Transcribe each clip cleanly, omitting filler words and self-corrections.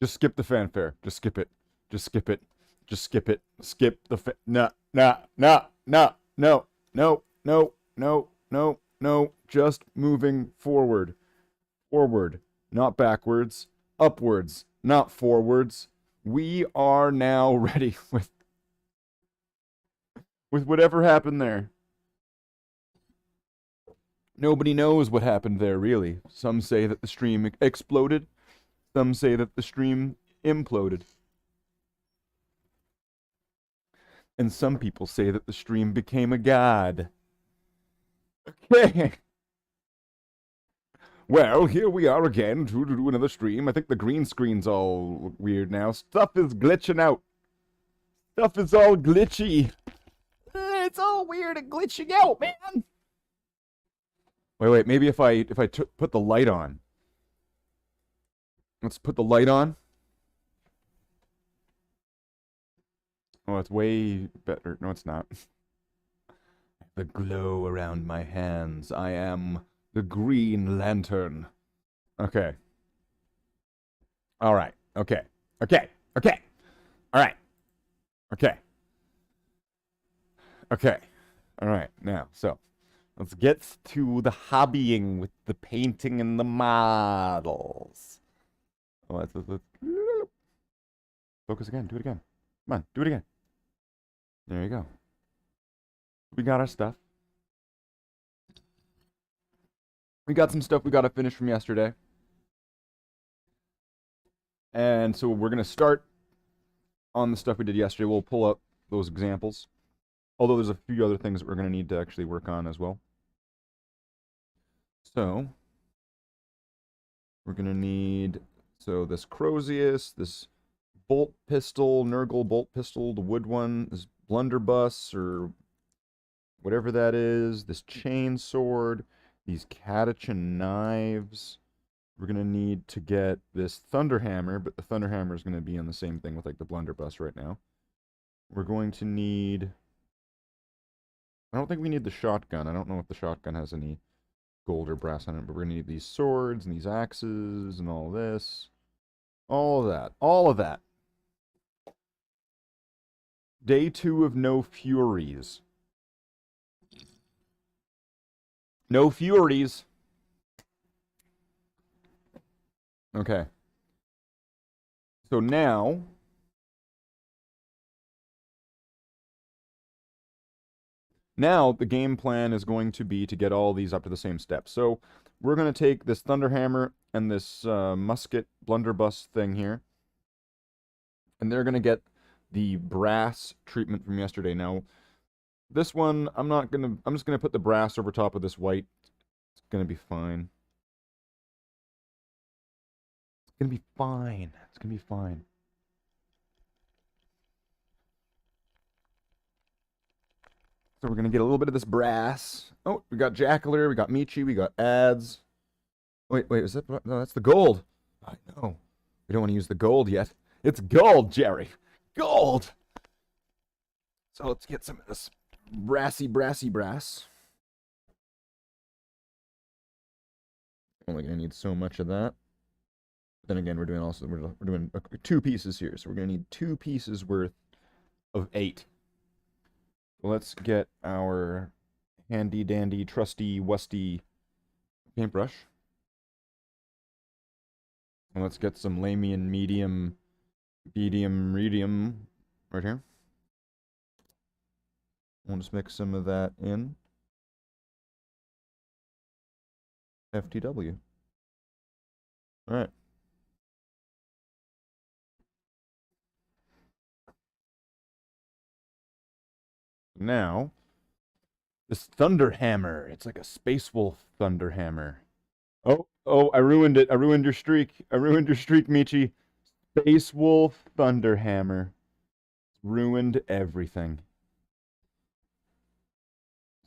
Just skip the fanfare. Just skip it. Just skip it. Just skip it. Skip the no, no, no, no, no, no, no, no, no, no. Just moving forward. Forward, not backwards. Upwards, not forwards. We are now ready with whatever happened there. Nobody knows what happened there, really. Some say that the stream exploded. Some say that the stream imploded. And some people say that the stream became a god. Okay. Well, here we are again to do another stream. I think the green screen's all weird now. Stuff is glitching out. Stuff is all glitchy. It's all weird and glitching out, man. Wait. Maybe if I put the light on. Let's put the light on. Oh, it's way better. No, it's not. The glow around my hands. I am the Green Lantern. Okay. All right. Okay. Okay. Okay. All right. Okay. Okay. All right. Now, so let's get to the hobbying with the painting and the models. Oh, let's focus again. Do it again. Come on. Do it again. There you go. We got our stuff. We got some stuff we got to finish from yesterday. And so we're going to start on the stuff we did yesterday. We'll pull up those examples. Although there's a few other things that we're going to need to actually work on as well. So we're going to need, so this Crozius, this bolt pistol, Nurgle bolt pistol, the wood one, this blunderbuss or whatever that is, this chain sword, these Catachan knives. We're going to need to get this Thunderhammer, but the Thunderhammer is going to be on the same thing with like the blunderbuss right now. We're going to need, I don't think we need the shotgun. I don't know if the shotgun has any gold or brass on it, but we're going to need these swords and these axes and all this. All of that. All of that. Day 2 of No Furies. No Furies. Okay. So now the game plan is going to be to get all these up to the same step. So we're going to take this Thunderhammer and this musket blunderbuss thing here, and they're going to get the brass treatment from yesterday. Now, this one, I'm just going to put the brass over top of this white. It's going to be fine. It's going to be fine. It's going to be fine. So we're going to get a little bit of this brass. Oh, we got Jackler, we got Michi, we got ads. Wait, is that, no, that's the gold. I know. We don't want to use the gold yet. It's gold, Jerry. Gold! So let's get some of this brassy brass. Only going to need so much of that. Then again, we're doing 2 pieces here, so we're going to need 2 pieces worth of 8. Let's get our handy dandy trusty wusty paintbrush. And let's get some Lamian medium right here. We'll just mix some of that in. FTW. All right. Now, this Thunderhammer. It's like a Space Wolf Thunderhammer. Oh, I ruined it. I ruined your streak. Michi. Space Wolf Thunderhammer. Ruined everything.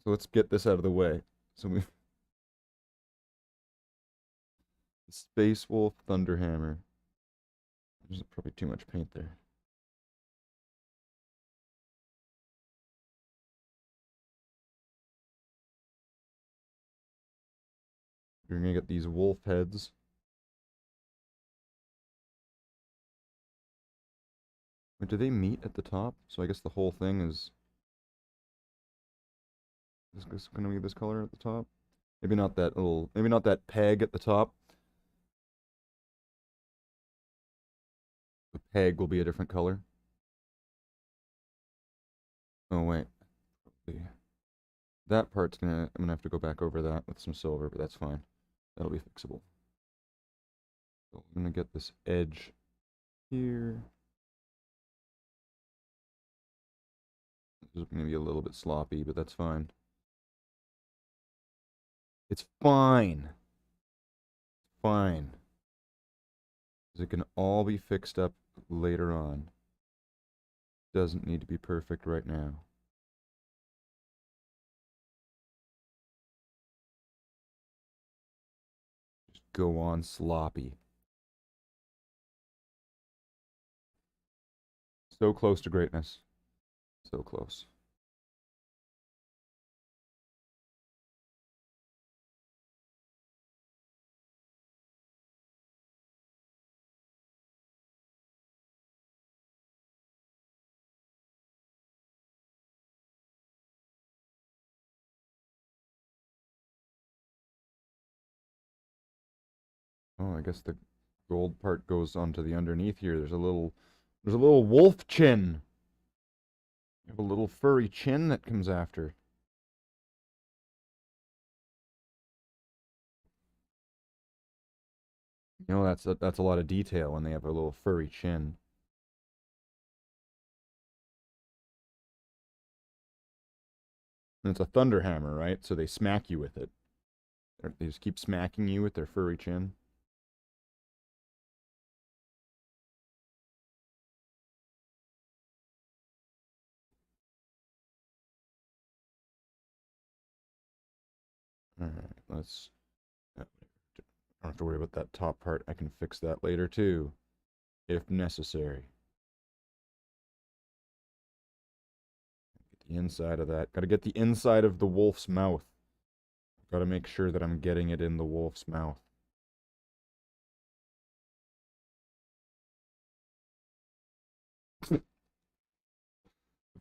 So let's get this out of the way. So we Space Wolf Thunderhammer. There's probably too much paint there. You're gonna get these wolf heads. Or do they meet at the top? So I guess the whole thing is going to be this color at the top. Maybe not that little, maybe not that peg at the top. The peg will be a different color. Oh wait, that part's I'm gonna have to go back over that with some silver, but that's fine. That'll be fixable. So I'm gonna get this edge here. This is gonna be a little bit sloppy, but that's fine. It's fine. Fine. Because it can all be fixed up later on. Doesn't need to be perfect right now. Just go on sloppy. So close to greatness. So close. Oh, I guess the gold part goes onto the underneath here. There's a little wolf chin. You have a little furry chin that comes after. You know, that's a lot of detail when they have a little furry chin. And it's a thunder hammer, right? So they smack you with it. They just keep smacking you with their furry chin. All right, let's. I don't have to worry about that top part. I can fix that later too, if necessary. Get the inside of that. Got to get the inside of the wolf's mouth. Got to make sure that I'm getting it in the wolf's mouth.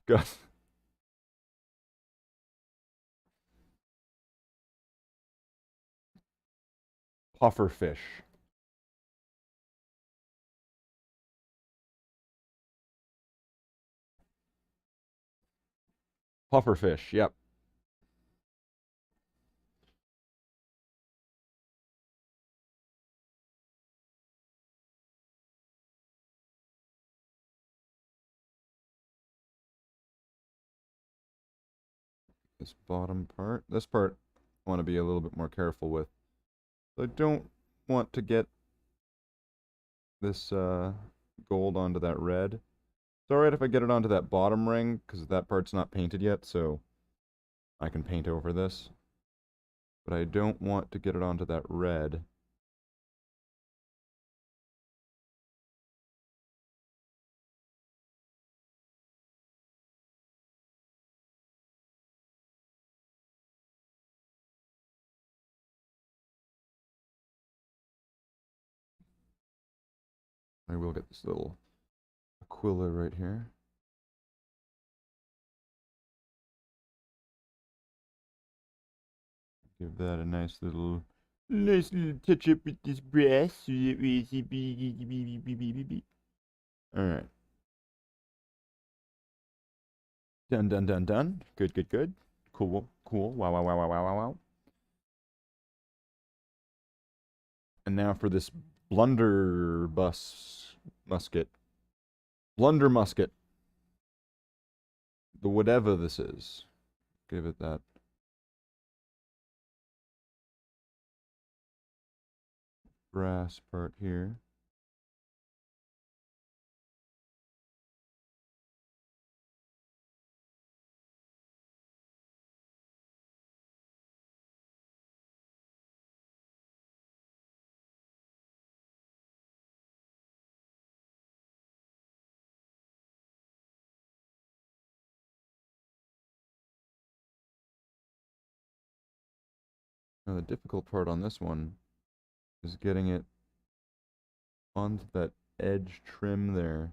Got puffer fish. Puffer fish. Yep. This bottom part. This part I want to be a little bit more careful with. I don't want to get this gold onto that red. It's alright if I get it onto that bottom ring, because that part's not painted yet, so I can paint over this. But I don't want to get it onto that red. I will get this little Aquila right here. Give that a nice little touch up with this brass. Alright. Done, done, done, done. Good, good, good. Cool, cool. Wow, wow, wow, wow, wow, wow, wow. And now for this blunderbuss musket. Blunder musket. The whatever this is. Give it that. Brass part here. Now the difficult part on this one is getting it onto that edge trim there.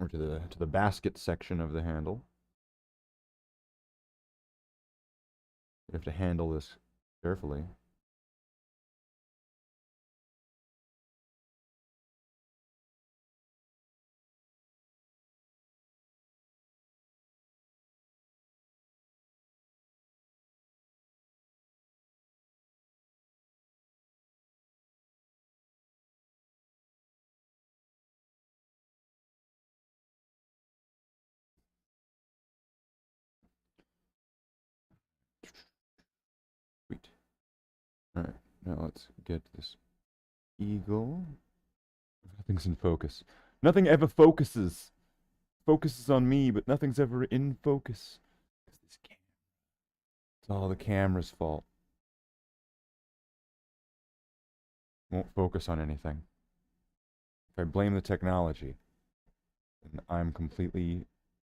or to the basket section of the handle. You have to handle this carefully. Sweet. Alright, now let's get this eagle. Nothing's in focus. Nothing ever focuses. Focuses on me, but nothing's ever in focus. This camera. It's all the camera's fault. Won't focus on anything. If I blame the technology, then I'm completely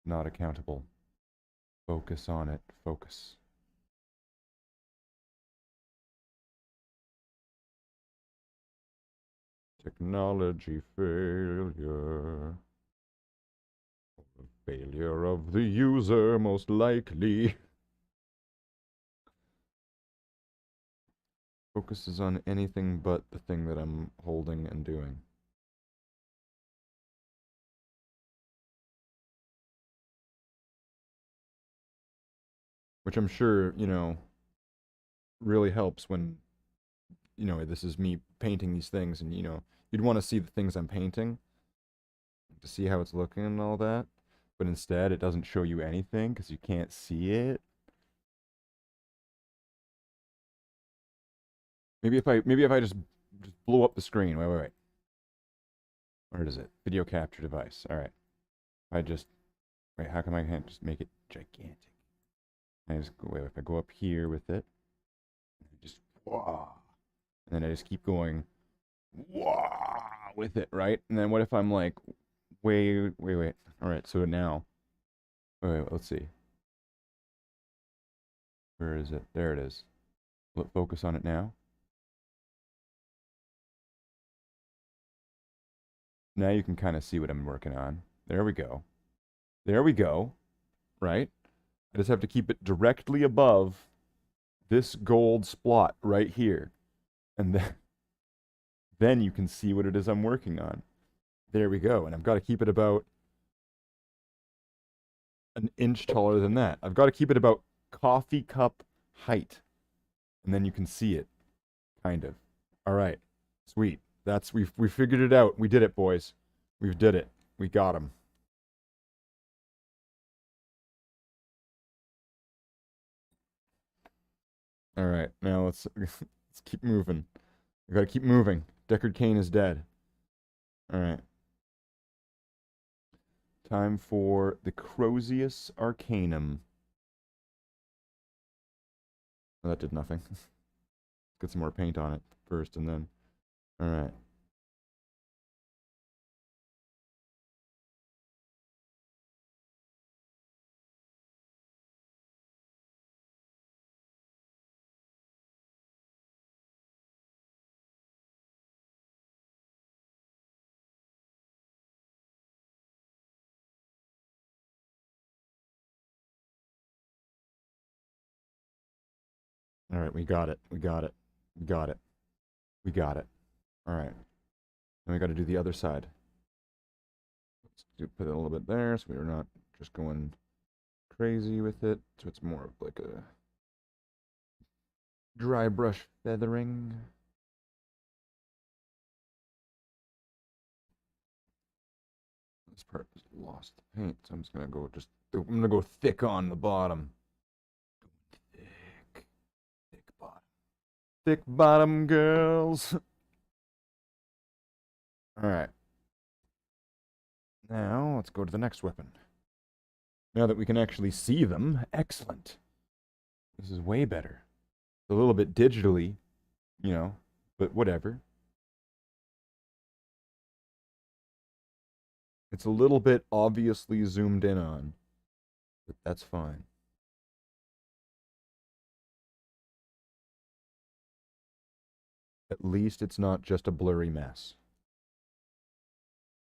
not accountable. Focus on it. Focus. Technology failure. Failure of the user, most likely. Focuses on anything but the thing that I'm holding and doing. Which I'm sure, you know, really helps when, you know, this is me painting these things and, you know, you'd want to see the things I'm painting to see how it's looking and all that. But instead, it doesn't show you anything because you can't see it. Maybe if I just blow up the screen. Wait. Where is it? Video capture device. All right. I just wait. How come I can't just make it gigantic? I just go, wait. If I go up here with it, just wah, and then I just keep going wah with it, right? And then what if I'm like, wait. All right. So now, wait. Let's see. Where is it? There it is. Will it focus on it now? Now you can kind of see what I'm working on. There we go. There we go. Right? I just have to keep it directly above this gold splot right here. And then you can see what it is I'm working on. There we go. And I've got to keep it about an inch taller than that. I've got to keep it about coffee cup height. And then you can see it. Kind of. All right. Sweet. We figured it out. We did it, boys. We did it. We got him. All right. Now let's keep moving. We gotta keep moving. Deckard Cain is dead. All right. Time for the Crozius Arcanum. Oh, that did nothing. Get some more paint on it first, and then. All right. All right, we got it. We got it. We got it. We got it. All right. Now we got to do the other side. Let's put it a little bit there so we're not just going crazy with it. So it's more of like a dry brush feathering. This part is lost the paint, so I'm just gonna go I'm gonna go thick on the bottom. Thick bottom. Thick bottom girls. Alright. Now let's go to the next weapon. Now that we can actually see them, excellent. This is way better. A little bit digitally, you know, but whatever. It's a little bit obviously zoomed in on, but that's fine. At least it's not just a blurry mess.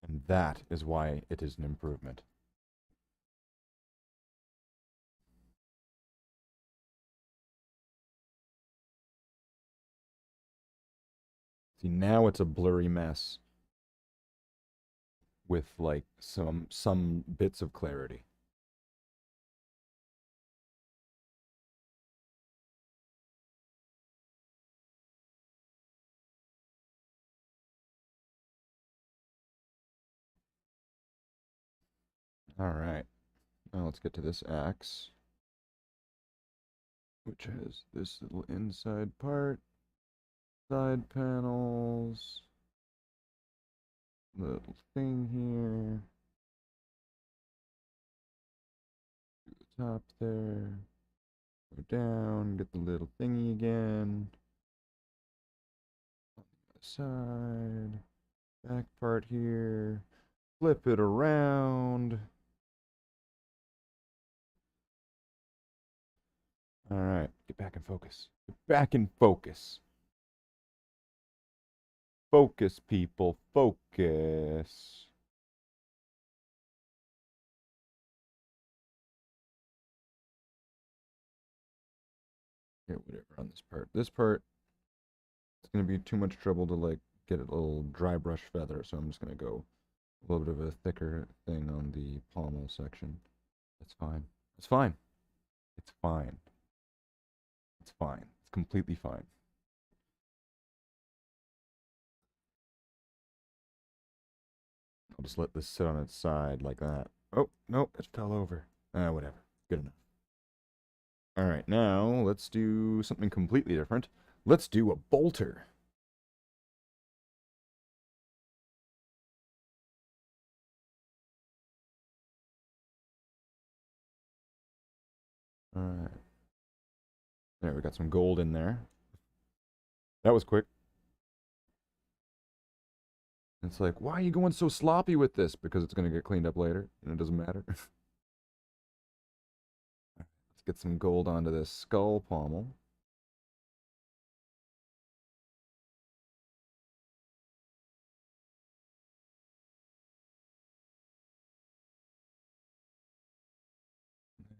And that is why it is an improvement. See, now it's a blurry mess with like some bits of clarity. All right. Now let's get to this axe, which has this little inside part, side panels, little thing here, the top there, go down, get the little thingy again, side, back part here, flip it around. All right, get back in focus. Get back in focus. Focus, people, focus. Yeah, whatever on this part. This part, it's going to be too much trouble to like get a little dry brush feather, so I'm just going to go a little bit of a thicker thing on the pommel section. That's fine. It's fine. It's fine. It's fine. It's completely fine. I'll just let this sit on its side like that. Oh, no, it fell over. Whatever. Good enough. All right, now let's do something completely different. Let's do a bolter. All right. There, we got some gold in there. That was quick. It's like, why are you going so sloppy with this? Because it's going to get cleaned up later, and it doesn't matter. Let's get some gold onto this skull pommel.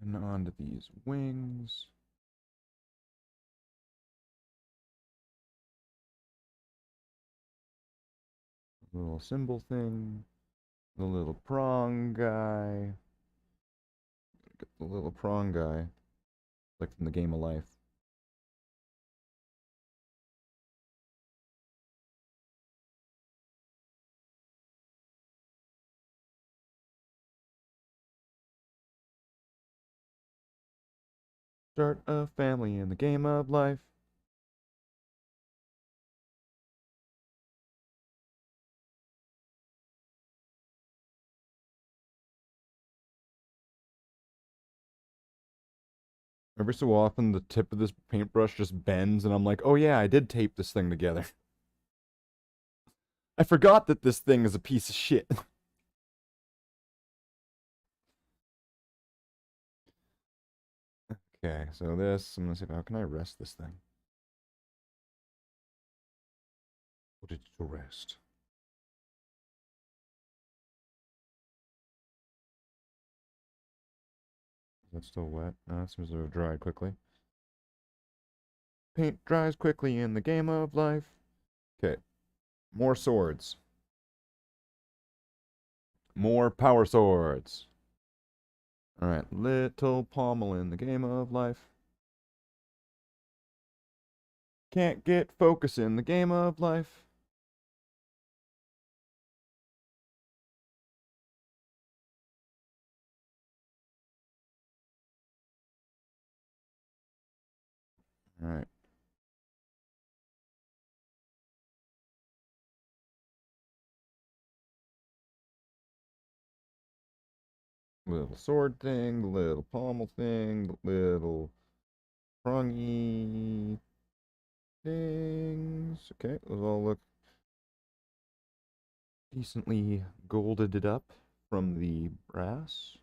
And onto these wings. Little symbol thing. The little prong guy. Get the little prong guy. Like from the game of life. Start a family in the game of life. Every so often, the tip of this paintbrush just bends, and I'm like, oh yeah, I did tape this thing together. I forgot that this thing is a piece of shit. Okay, so this, I'm gonna see, how can I rest this thing? Put it to rest. Is that still wet? No, it seems to have dried quickly. Paint dries quickly in the game of life. Okay, more swords. More power swords. Alright, little pommel in the game of life. Can't get focus in the game of life. Alright. Little sword thing, little pommel thing, little prongy things. Okay, those all look decently golded up from the brass.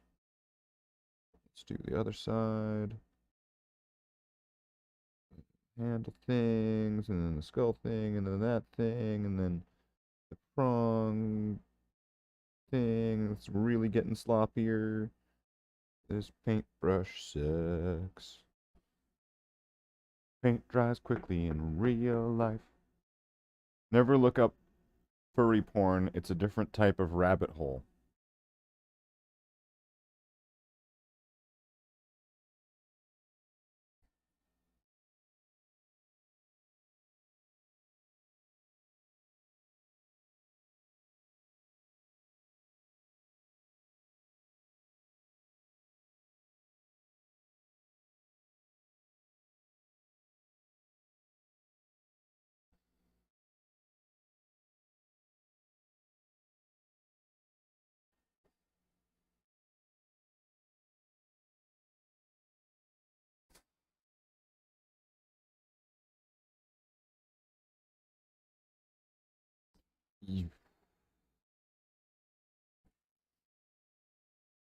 Let's do the other side. Handle things, and then the skull thing, and then that thing, and then the prong thing. It's really getting sloppier. This paintbrush sucks. Paint dries quickly in real life. Never look up furry porn. It's a different type of rabbit hole.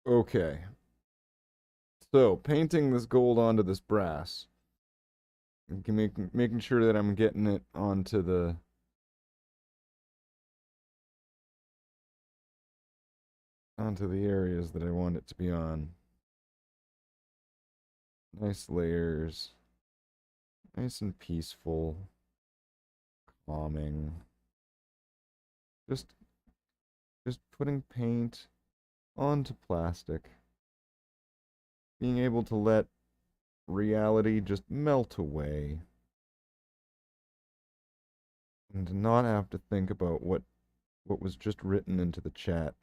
Okay. So, painting this gold onto this brass. Making sure that I'm getting it onto the areas that I want it to be on. Nice layers. Nice and peaceful. Calming. Just putting paint onto plastic. Being able to let reality just melt away. And to not have to think about what was just written into the chat.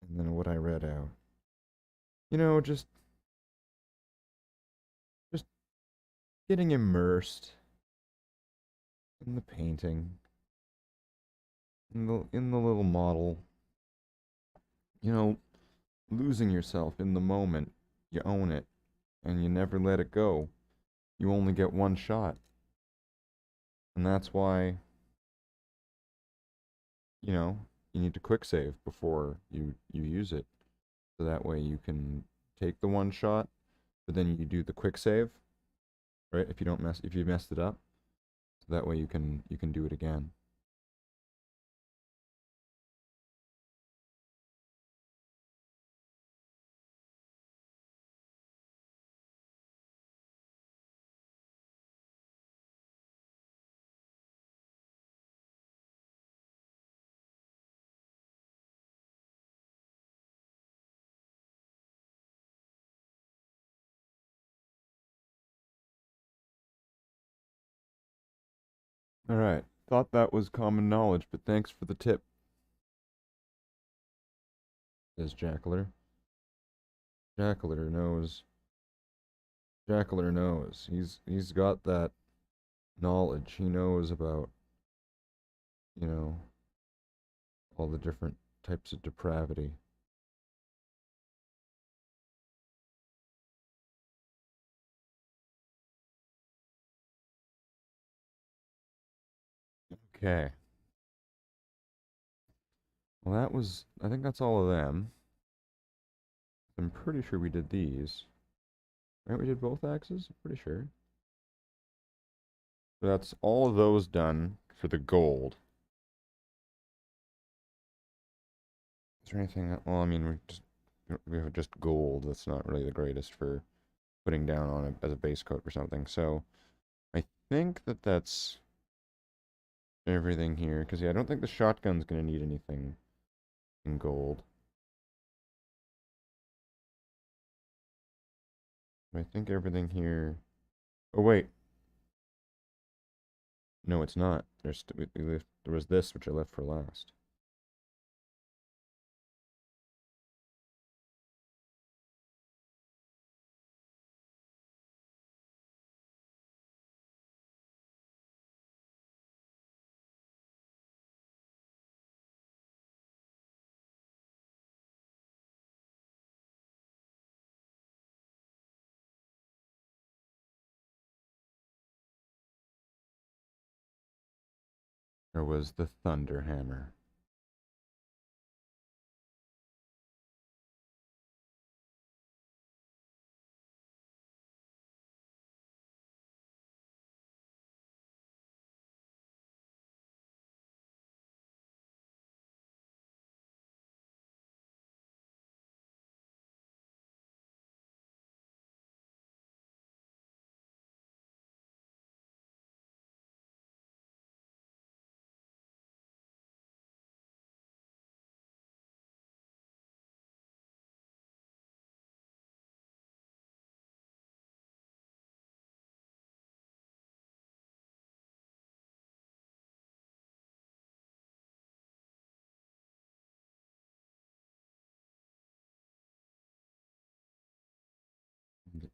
And then what I read out. You know, just getting immersed in the painting, in the little model. You know, losing yourself in the moment. You own it, and you never let it go. You only get one shot. And that's why, you know, you need to quick save before you use it. So that way you can take the one shot, but then you do the quick save, right? If you messed it up, so that way you can do it again. All right. Thought that was common knowledge, but thanks for the tip, says Jackler. Jackler knows. Jackler knows. He's got that knowledge. He knows about, you know, all the different types of depravity. Okay. Well, I think that's all of them. I'm pretty sure we did these. Right, we did both axes? I'm pretty sure. So that's all of those done for the gold. Is there anything? Well, I mean, we have just gold. That's not really the greatest for putting down on it as a base coat or something. So I think that's everything here. Because yeah, I don't think the shotgun's gonna need anything in gold. I think everything here. Oh wait, no, it's not. There was this which I left for last. There was the thunder hammer.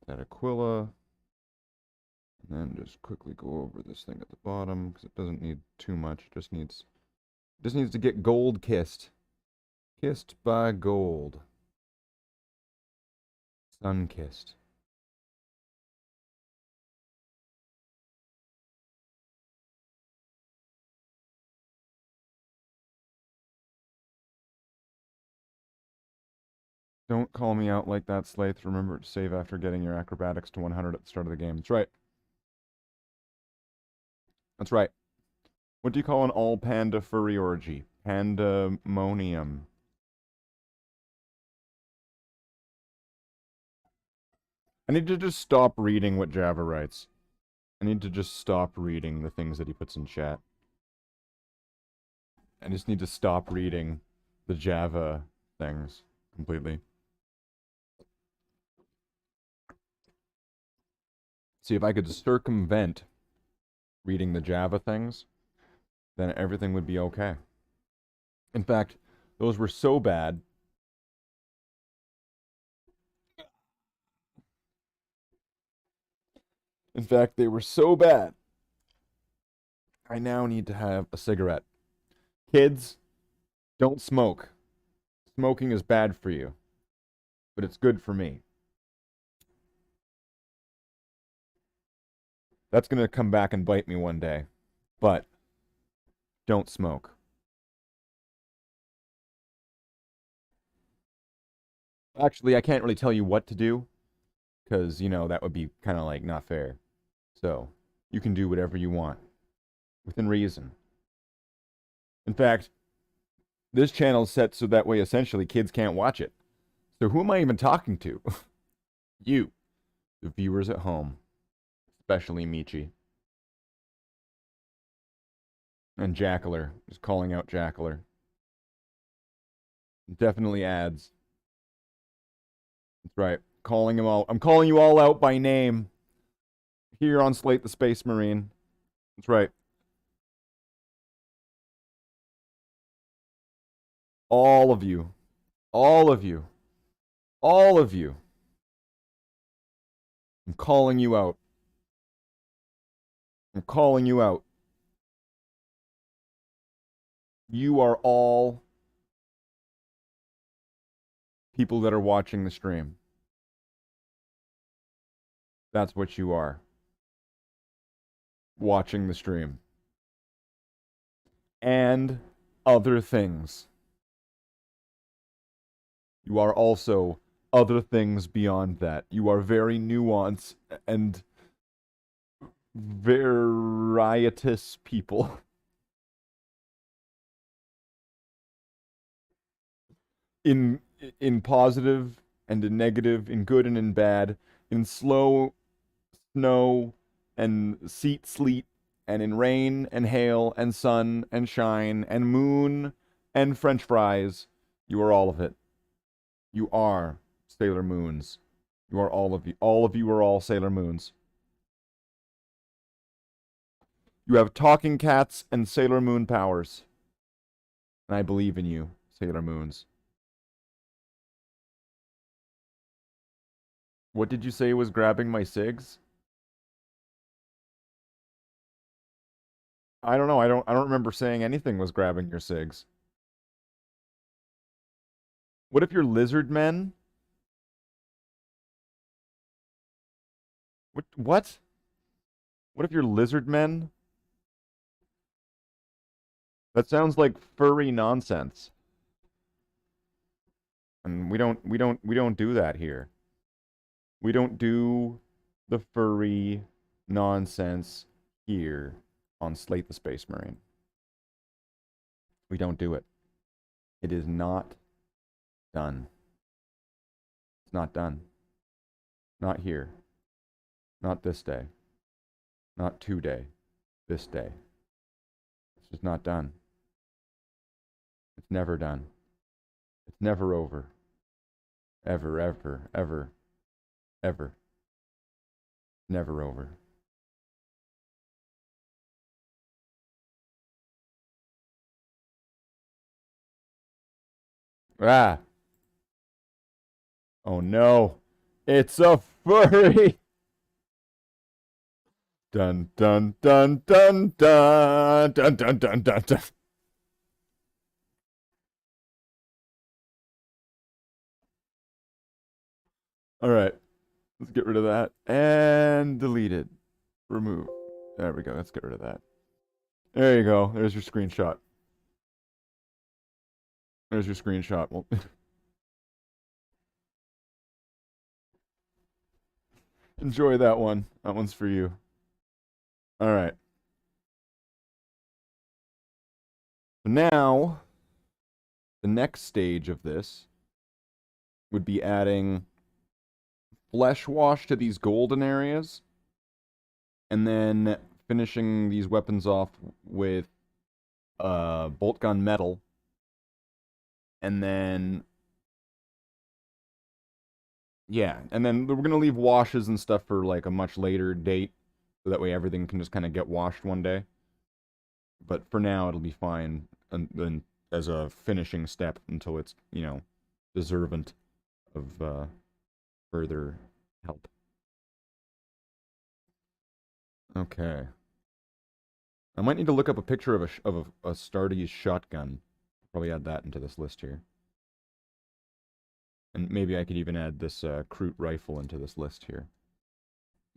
that Aquila. And then just quickly go over this thing at the bottom, because it doesn't need too much. Just needs to get gold kissed. Kissed by gold. Sun kissed. Don't call me out like that, Slayth. Remember to save after getting your acrobatics to 100 at the start of the game. That's right. That's right. What do you call an all-panda furry orgy? Pandemonium. I need to just stop reading what Java writes. I need to just stop reading the things that he puts in chat. I just need to stop reading the Java things completely. See, if I could circumvent reading the Java things, then everything would be okay. In fact, those were so bad. In fact, they were so bad. I now need to have a cigarette. Kids, don't smoke. Smoking is bad for you, but it's good for me. That's going to come back and bite me one day, but don't smoke. Actually, I can't really tell you what to do, because, you know, that would be kind of like not fair. So, you can do whatever you want, within reason. In fact, this channel is set so that way essentially kids can't watch it. So who am I even talking to? You, the viewers at home, especially Michi. And Jackler, just calling out Jackler. Definitely ads. That's right, calling them all. I'm calling you all out by name here on Slayth the Space Marine. That's right. All of you. All of you. All of you. I'm calling you out. I'm calling you out. You are all people that are watching the stream. That's what you are. Watching the stream. And other things. You are also other things beyond that. You are very nuanced and varietous people. In positive and in negative, in good and in bad, in slow snow and sleet, and in rain and hail and sun and shine and moon and French fries. You are all of it. You are Sailor Moons. You are all of you. All of you are all Sailor Moons. You have talking cats and Sailor Moon powers. And I believe in you, Sailor Moons. What did you say was grabbing my cigs? I don't know. I don't remember saying anything was grabbing your cigs. What if you're lizard men? What? What if you're lizard men? That sounds like furry nonsense. And we don't do that here. We don't do the furry nonsense here on Slayth the Space Marine. We don't do it. It is not done. It's not done. Not here. Not this day. Not today. This day. It's just not done. It's never done. It's never over. Ever, ever, ever, ever. Never over. Ah! Oh no! It's a furry. Dun dun dun dun dun dun dun dun dun dun. All right, let's get rid of that and delete it. Remove. There we go. Let's get rid of that. There you go. There's your screenshot. There's your screenshot. Well, enjoy that one. That one's for you. All right. Now, the next stage of this would be adding flesh wash to these golden areas, and then finishing these weapons off with bolt gun metal, and then yeah, and then we're gonna leave washes and stuff for like a much later date, so that way everything can just kind of get washed one day. But for now, it'll be fine, and as a finishing step until it's, you know, deserving of further help. Okay. I might need to look up a picture of a Stardy's shotgun. Probably add that into this list here. And maybe I could even add this Krut rifle into this list here.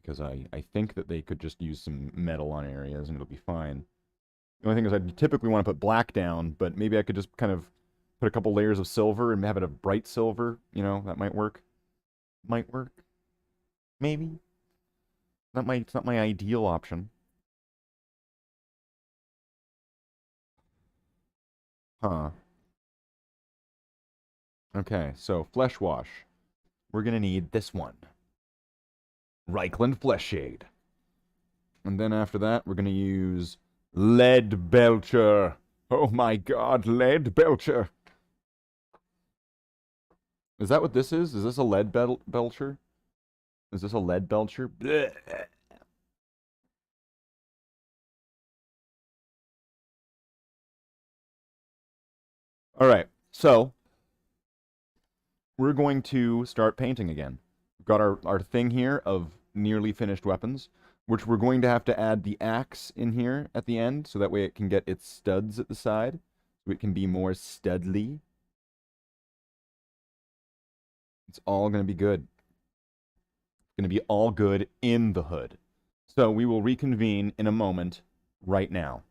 Because I think that they could just use some metal on areas and it'll be fine. The only thing is I typically want to put black down, but maybe I could just kind of put a couple layers of silver and have it a bright silver. You know, that might work. Might work. Maybe. It's not my ideal option. Huh. Okay, so flesh wash. We're gonna need this one. Reichland Flesh Shade. And then after that, we're gonna use Lead Belcher. Oh my god, Lead Belcher. Is that what this is? Is this a lead belcher? Is this a lead belcher? Blech. All right, so we're going to start painting again. We've got our thing here of nearly finished weapons, which we're going to have to add the axe in here at the end, so that way it can get its studs at the side, so it can be more studly. It's all going to be good. It's going to be all good in the hood. So we will reconvene in a moment right now.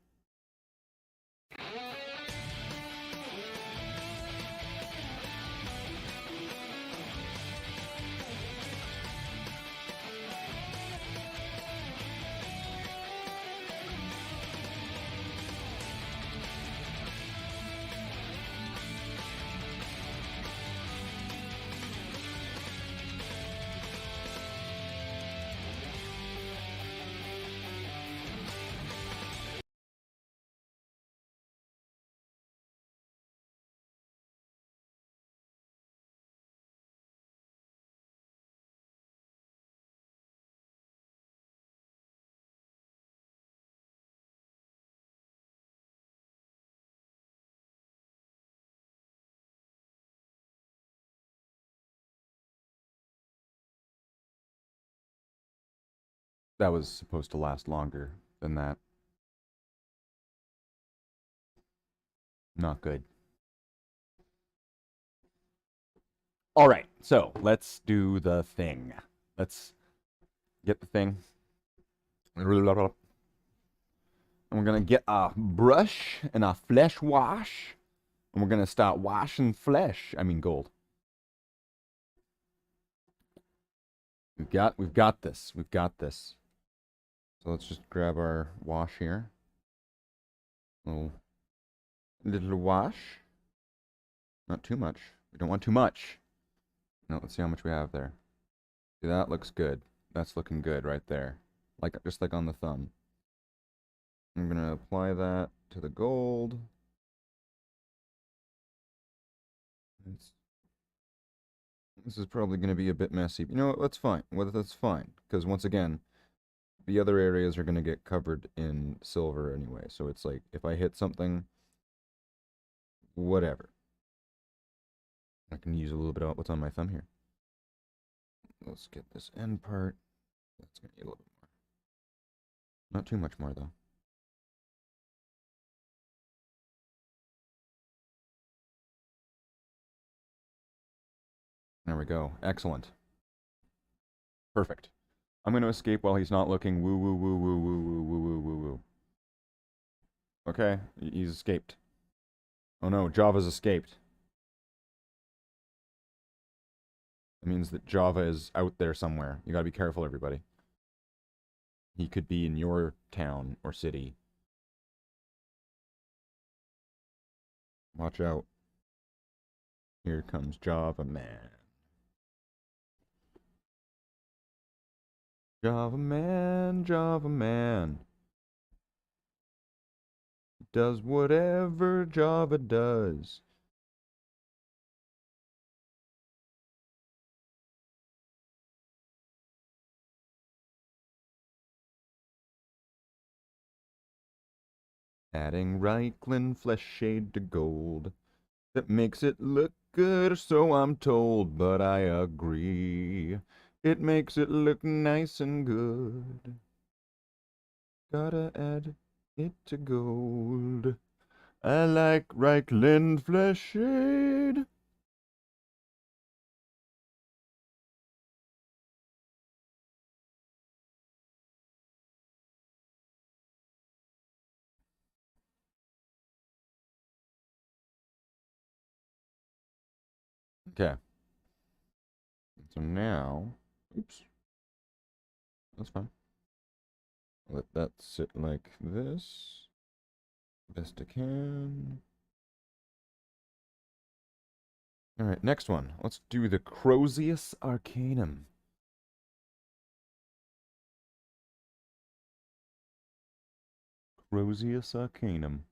That was supposed to last longer than that. Not good. All right, so let's do the thing. Let's get the thing. And we're going to get a brush and a flesh wash. And we're going to start washing flesh. I mean gold. We've got this. We've got this. So let's just grab our wash here. Little wash. Not too much. We don't want too much. No, let's see how much we have there. See, that looks good. That's looking good right there. Just like on the thumb. I'm gonna apply that to the gold. This is probably gonna be a bit messy. You know what? That's fine. Well, that's fine. Because once again, the other areas are gonna get covered in silver anyway. So it's like, if I hit something, whatever. I can use a little bit of what's on my thumb here. let's get this end part. That's going to need a little bit more. Not too much more, though. There we go. Excellent. Perfect. I'm going to escape while he's not looking. Woo, woo, woo, woo, woo, woo, woo, woo, woo, woo. Okay, he's escaped. Oh no, Java's escaped. It means that Java is out there somewhere. You gotta be careful, everybody. He could be in your town or city. Watch out. Here comes Java Man. Java Man, Java Man. Does whatever Java does. Adding Reichlin flesh shade to gold. That makes it look good, so I'm told, but I agree. It makes it look nice and good. Gotta add it to gold. I like Reichlin flesh shade. Okay. So now, oops, that's fine. Let that sit like this. Best I can. Alright, next one. Let's do the Crozius Arcanum. Crozius Arcanum.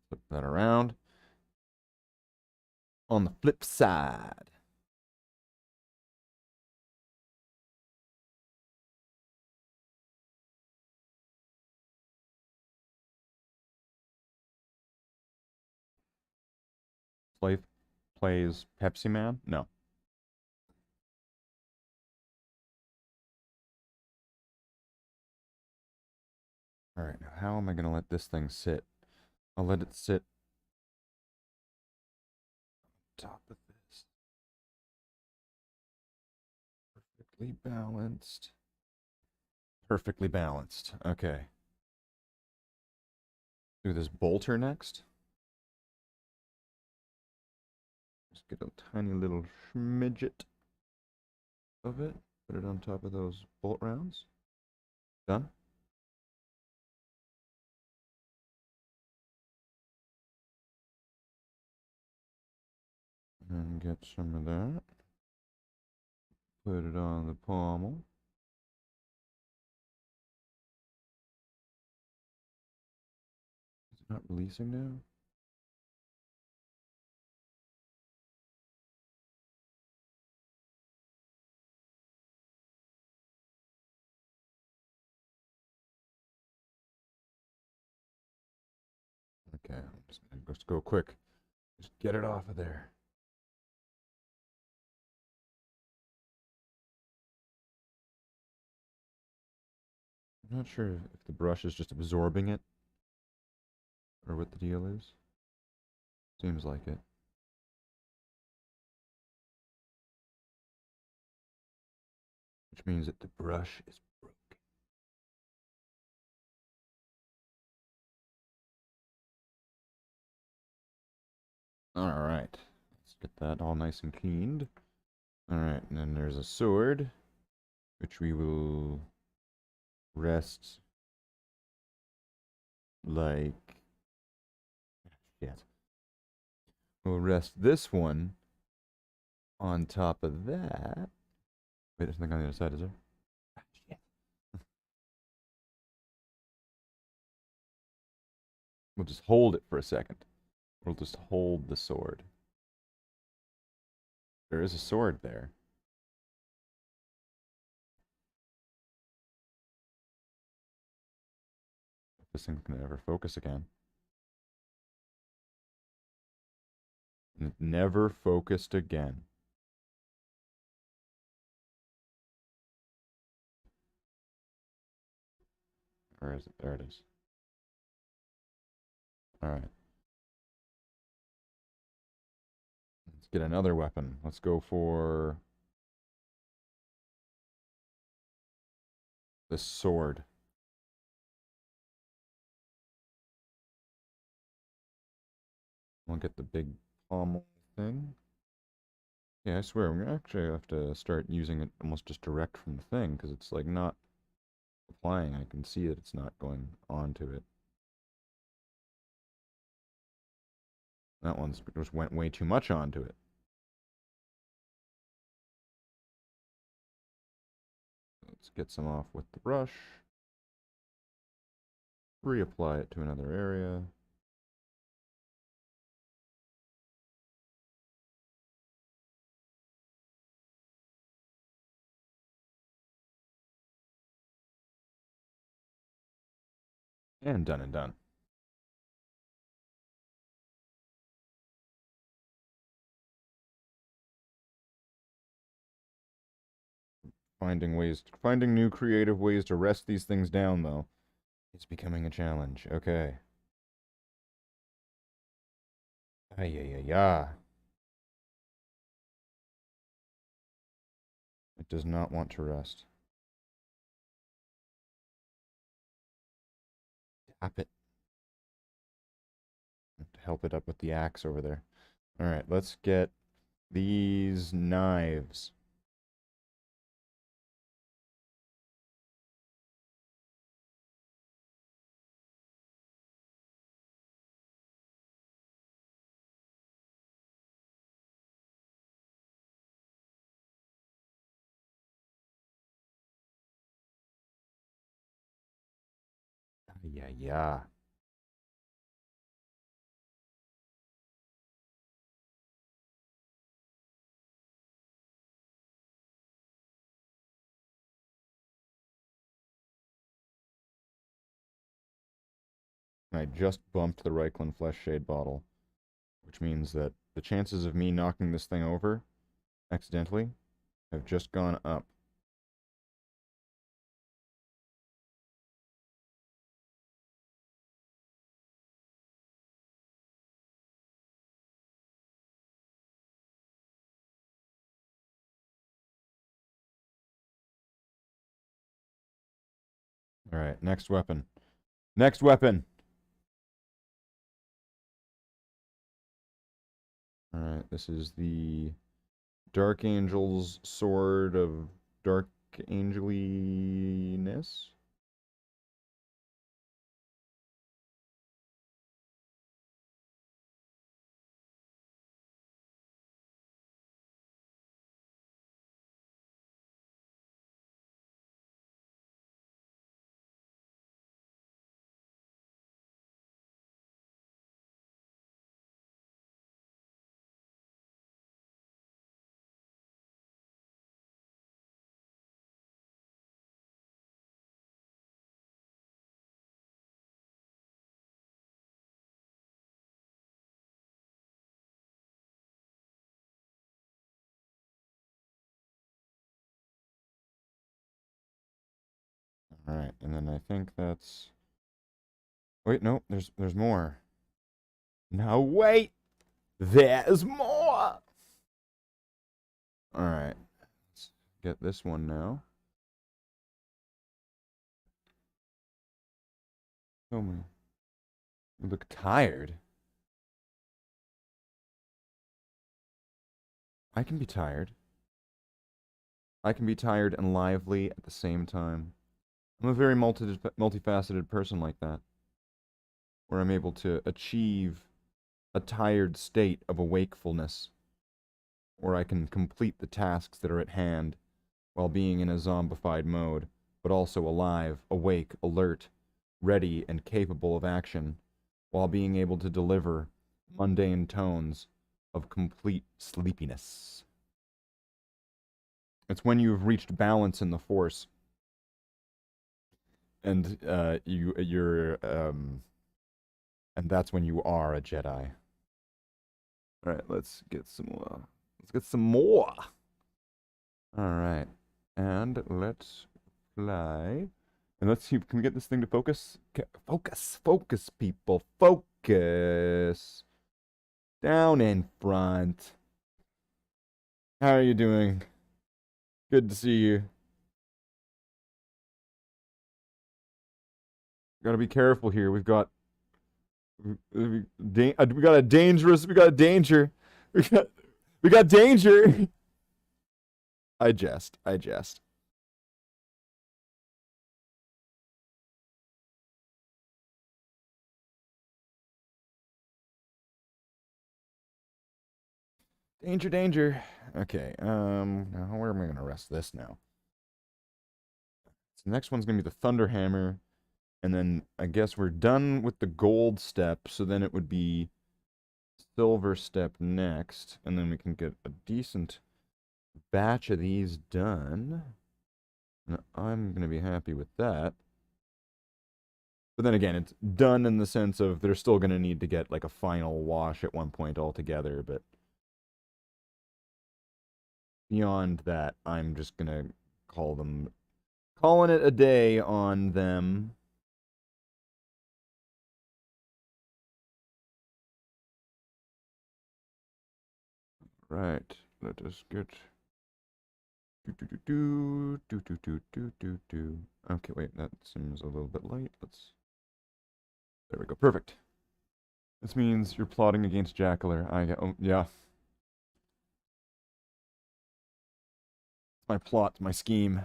Flip that around. On the flip side. Slayth plays Pepsi Man? No. Alright, now how am I going to let this thing sit? I'll let it sit on top of this. Perfectly balanced. Perfectly balanced. Okay. Do this bolter next. Just get a tiny little schmidget of it. Put it on top of those bolt rounds. Done. And get some of that. Put it on the pommel. Is it not releasing now? Okay, I'm just gonna go quick. Just get it off of there. I'm not sure if the brush is just absorbing it or what the deal is. Seems like it. Which means that the brush is broken. Alright. Let's get that all nice and cleaned. Alright, and then there's a sword, which we will rest like... Shit. We'll rest this one on top of that. Wait, there's nothing on the other side, is there? Shit. We'll just hold it for a second. We'll just hold the sword. There is a sword there. This thing's gonna ever focus again. And it never focused again. Where is it? There it is. Alright. Let's get another weapon. Let's go for this sword. We'll get the big pommel thing. Yeah, I swear, we're gonna actually have to start using it almost just direct from the thing, because it's like not applying. I can see that it's not going onto it. That one's just went way too much onto it. Let's get some off with the brush. Reapply it to another area. And done and done. Finding new creative ways to wrest these things down, though, is becoming a challenge. Okay. Ay. It does not want to rest. Tap it. To help it up with the axe over there. Alright, let's get these knives. Yeah. I just bumped the Reikland Flesh Shade bottle, which means that the chances of me knocking this thing over accidentally have just gone up. Alright, next weapon. Next weapon! Alright, this is the Dark Angel's Sword of Dark Angeliness. Alright, and then I think that's... Wait, no, there's more. No, wait! There's more! Alright, let's get this one now. Show me. You look tired. I can be tired. I can be tired and lively at the same time. I'm a very multifaceted person like that, where I'm able to achieve a tired state of awakefulness, where I can complete the tasks that are at hand while being in a zombified mode, but also alive, awake, alert, ready, and capable of action, while being able to deliver mundane tones of complete sleepiness. It's when you've reached balance in the Force, and and that's when you are a Jedi. All right, let's get some more. Let's get some more. All right, and let's fly. And let's see, can we get this thing to focus? Focus, people, focus. Down in front. How are you doing? Good to see you. Gotta be careful here. We got a dangerous. We got a danger. We got danger. I jest. Danger. Okay. Now where am I gonna rest this now? So the next one's gonna be the Thunder Hammer, and then I guess we're done with the gold step. So then it would be silver step next, and then we can get a decent batch of these done. And I'm gonna be happy with that. But then again, it's done in the sense of they're still gonna need to get like a final wash at one point altogether, but beyond that, I'm just gonna calling it a day on them. Right, let us get Okay, wait, that seems a little bit light. There we go, perfect. This means you're plotting against Jackler. Yeah. My plot, my scheme.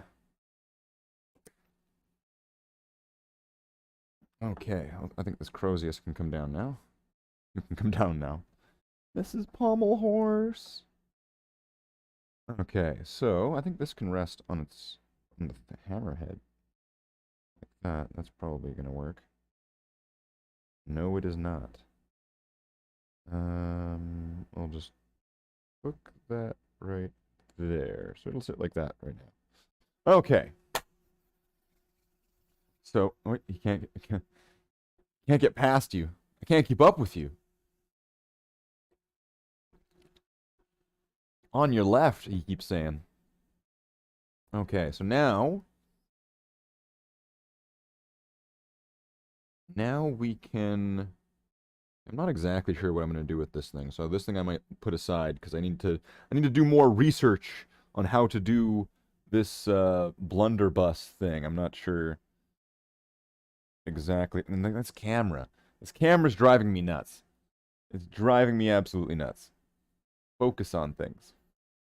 Okay, I think this Crozius can come down now. You can come down now. This is Pommel Horse. Okay, so I think this can rest on the hammerhead. Like that. That's probably gonna work. No, it is not. I'll just hook that right there. So it'll sit like that right now. Okay. So, wait, he can't get past you. I can't keep up with you. On your left, he keeps saying. Okay, so now we can... I'm not exactly sure what I'm going to do with this thing. So this thing I might put aside because I need to do more research on how to do this blunderbuss thing. I'm not sure exactly. And that's camera. This camera's driving me nuts. It's driving me absolutely nuts. Focus on things.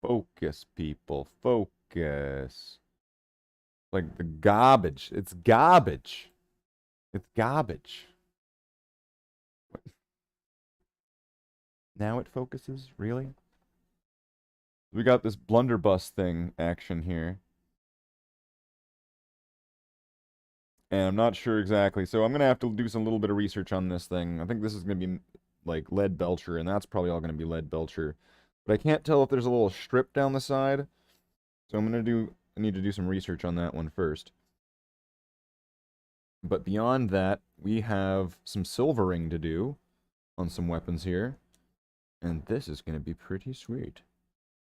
Focus, people. Focus. Like the garbage. It's garbage. It's garbage. What? Now it focuses? Really? We got this blunderbuss thing action here. And I'm not sure exactly. So I'm going to have to do some little bit of research on this thing. I think this is going to be like lead belcher, and that's probably all going to be lead belcher. But I can't tell if there's a little strip down the side. So I need to do some research on that one first. But beyond that, we have some silvering to do on some weapons here. And this is going to be pretty sweet.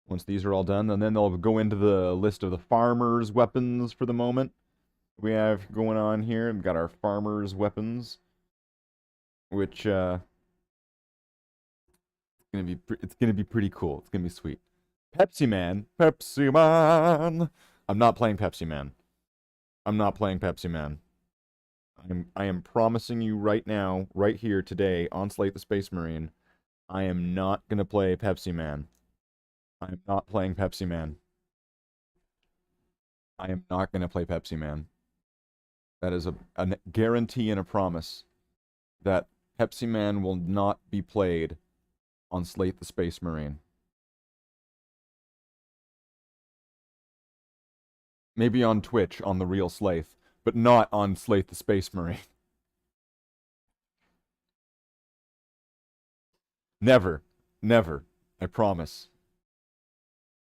Once these are all done, and then they'll go into the list of the farmer's weapons for the moment. We have going on here. We've got our farmer's weapons, which it's gonna be pretty cool. It's gonna be sweet. Pepsi Man. I'm not playing Pepsi Man. I'm not playing Pepsi Man. I am promising you right now, right here today on Slayth the Space Marine, I am not gonna play Pepsi Man. I am not playing Pepsi Man. I am not gonna play Pepsi Man. That is a guarantee and a promise that Pepsi Man will not be played on Slayth the Space Marine. Maybe on Twitch, on the real Slayth, but not on Slayth the Space Marine. Never. Never. I promise.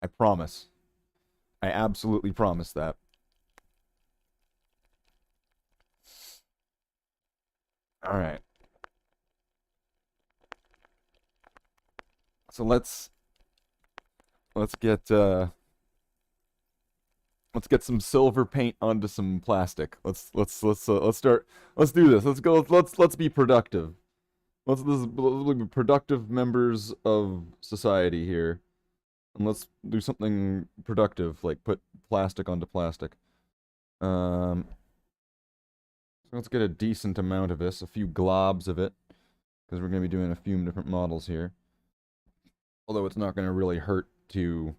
I promise. I absolutely promise that. Alright. So let's get some silver paint onto some plastic. Let's start. Let's do this. Let's go. Let's be productive. Let's be productive members of society here, and let's do something productive, like put plastic onto plastic. So let's get a decent amount of this, a few globs of it, because we're gonna be doing a few different models here. Although it's not gonna really hurt to,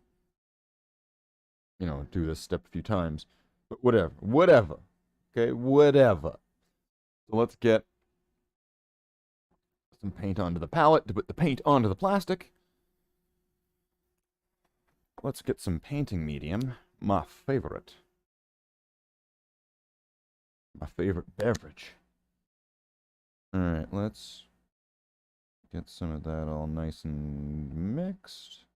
you know, do this step a few times. But whatever. Okay, whatever. So let's get some paint onto the palette to put the paint onto the plastic. Let's get some painting medium. My favorite. My favorite beverage. Alright, let's get some of that all nice and mixed.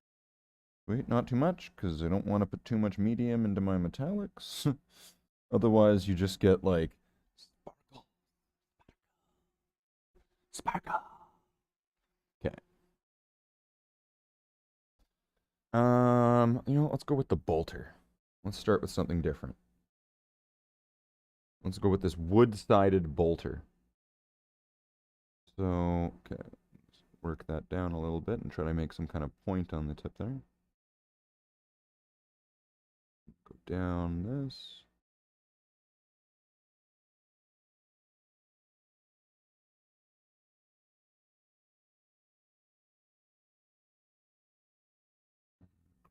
Wait, not too much, because I don't want to put too much medium into my metallics. Otherwise, you just get, like, sparkle. Sparkle. Okay. You know, let's go with the bolter. Let's start with something different. Let's go with this wood-sided bolter. So, okay, let's work that down a little bit and try to make some kind of point on the tip there. Go down this.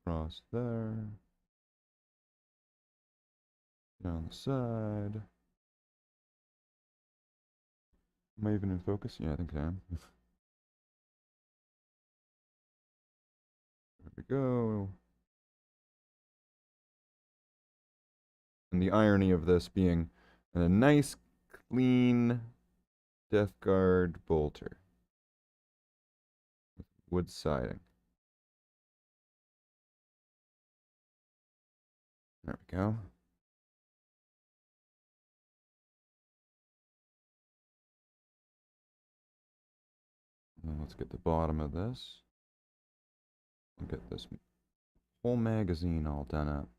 Across there. Down the side. Am I even in focus? Yeah, I think I am. There we go. And the irony of this being a nice, clean Death Guard bolter. With wood siding. There we go. And let's get the bottom of this. And get this whole magazine all done up.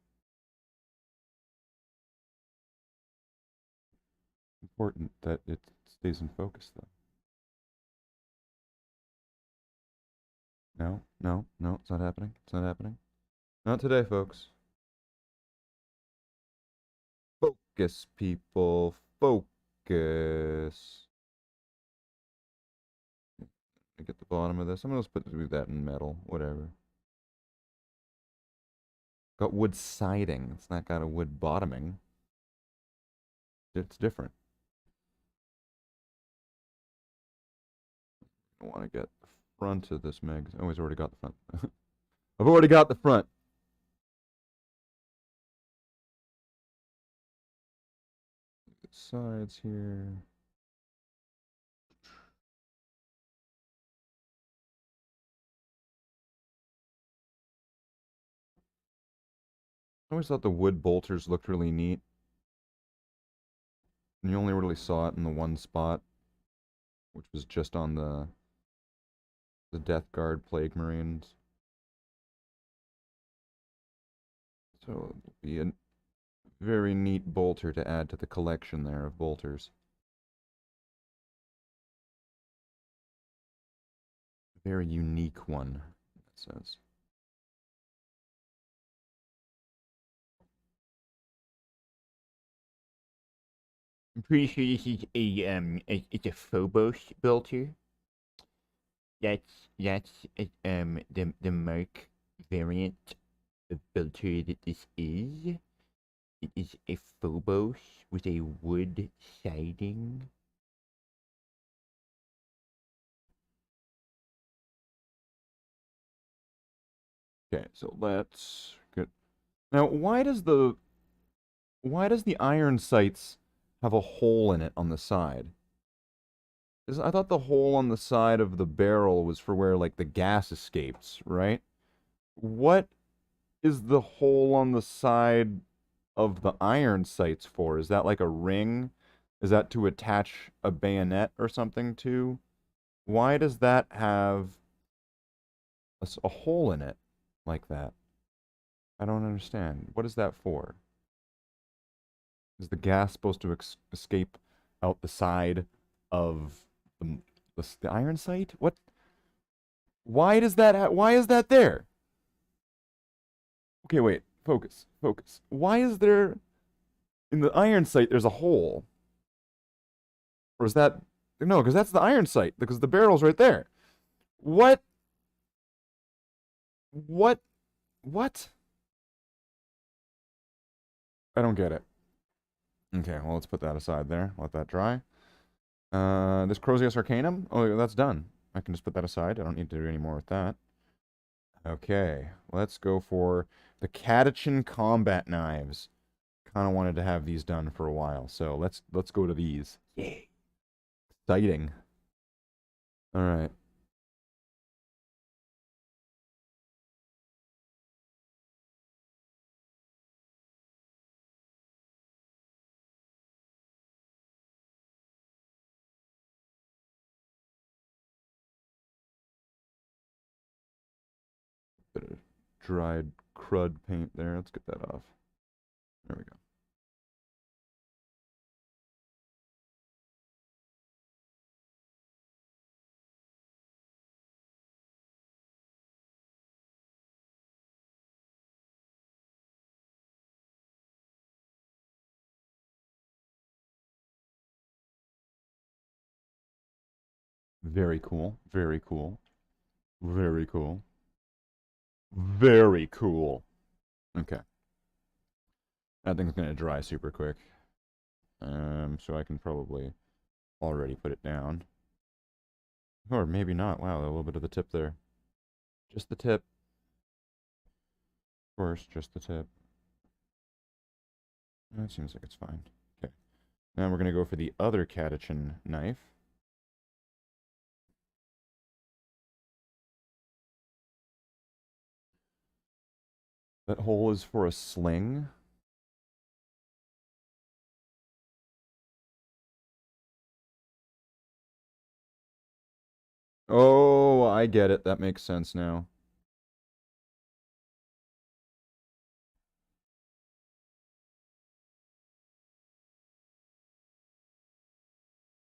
Important that it stays in focus, though. No, it's not happening. It's not happening. Not today, folks. Focus, people. Focus. Get the bottom of this. I'm gonna just do that in metal. Whatever. Got wood siding. It's not got a wood bottoming. It's different. I want to get the front of this magazine. Oh, he's already got the front. I've already got the front. Sides here. I always thought the wood bolters looked really neat. And you only really saw it in the one spot, which was just on the Death Guard Plague Marines. So it'll be a very neat bolter to add to the collection there of bolters. A very unique one, it says. I'm pretty sure this is it's a Phobos bolter. That's the Merc variant of bolter that this is. It is a Phobos with a wood siding. Okay, so let's get. Now, why does the iron sights have a hole in it on the side? I thought the hole on the side of the barrel was for where, like, the gas escapes, right? What is the hole on the side of the iron sights for? Is that like a ring? Is that to attach a bayonet or something to? Why does that have a hole in it like that? I don't understand. What is that for? Is the gas supposed to escape out the side of the iron sight? What? Why does that? Why is that there? Okay, wait. Focus. Focus. Why is there in the iron sight? There's a hole, or is that no? Because that's the iron sight. Because the barrel's right there. What? What? What? I don't get it. Okay, well, let's put that aside there. Let that dry. This Crozius Arcanum? Oh, that's done. I can just put that aside. I don't need to do any more with that. Okay, let's go for the Catachin Combat Knives. Kind of wanted to have these done for a while, so let's go to these. Yay. Exciting. All right. Bit of dried crud paint there. Let's get that off. There we go. Very cool. Very cool. Very cool. Very cool. Okay. That thing's gonna dry super quick. So I can probably already put it down. Or maybe not. Wow, a little bit of the tip there. Just the tip. Of course, just the tip. That seems like it's fine. Okay. Now we're gonna go for the other catechin knife. That hole is for a sling. Oh, I get it. That makes sense now.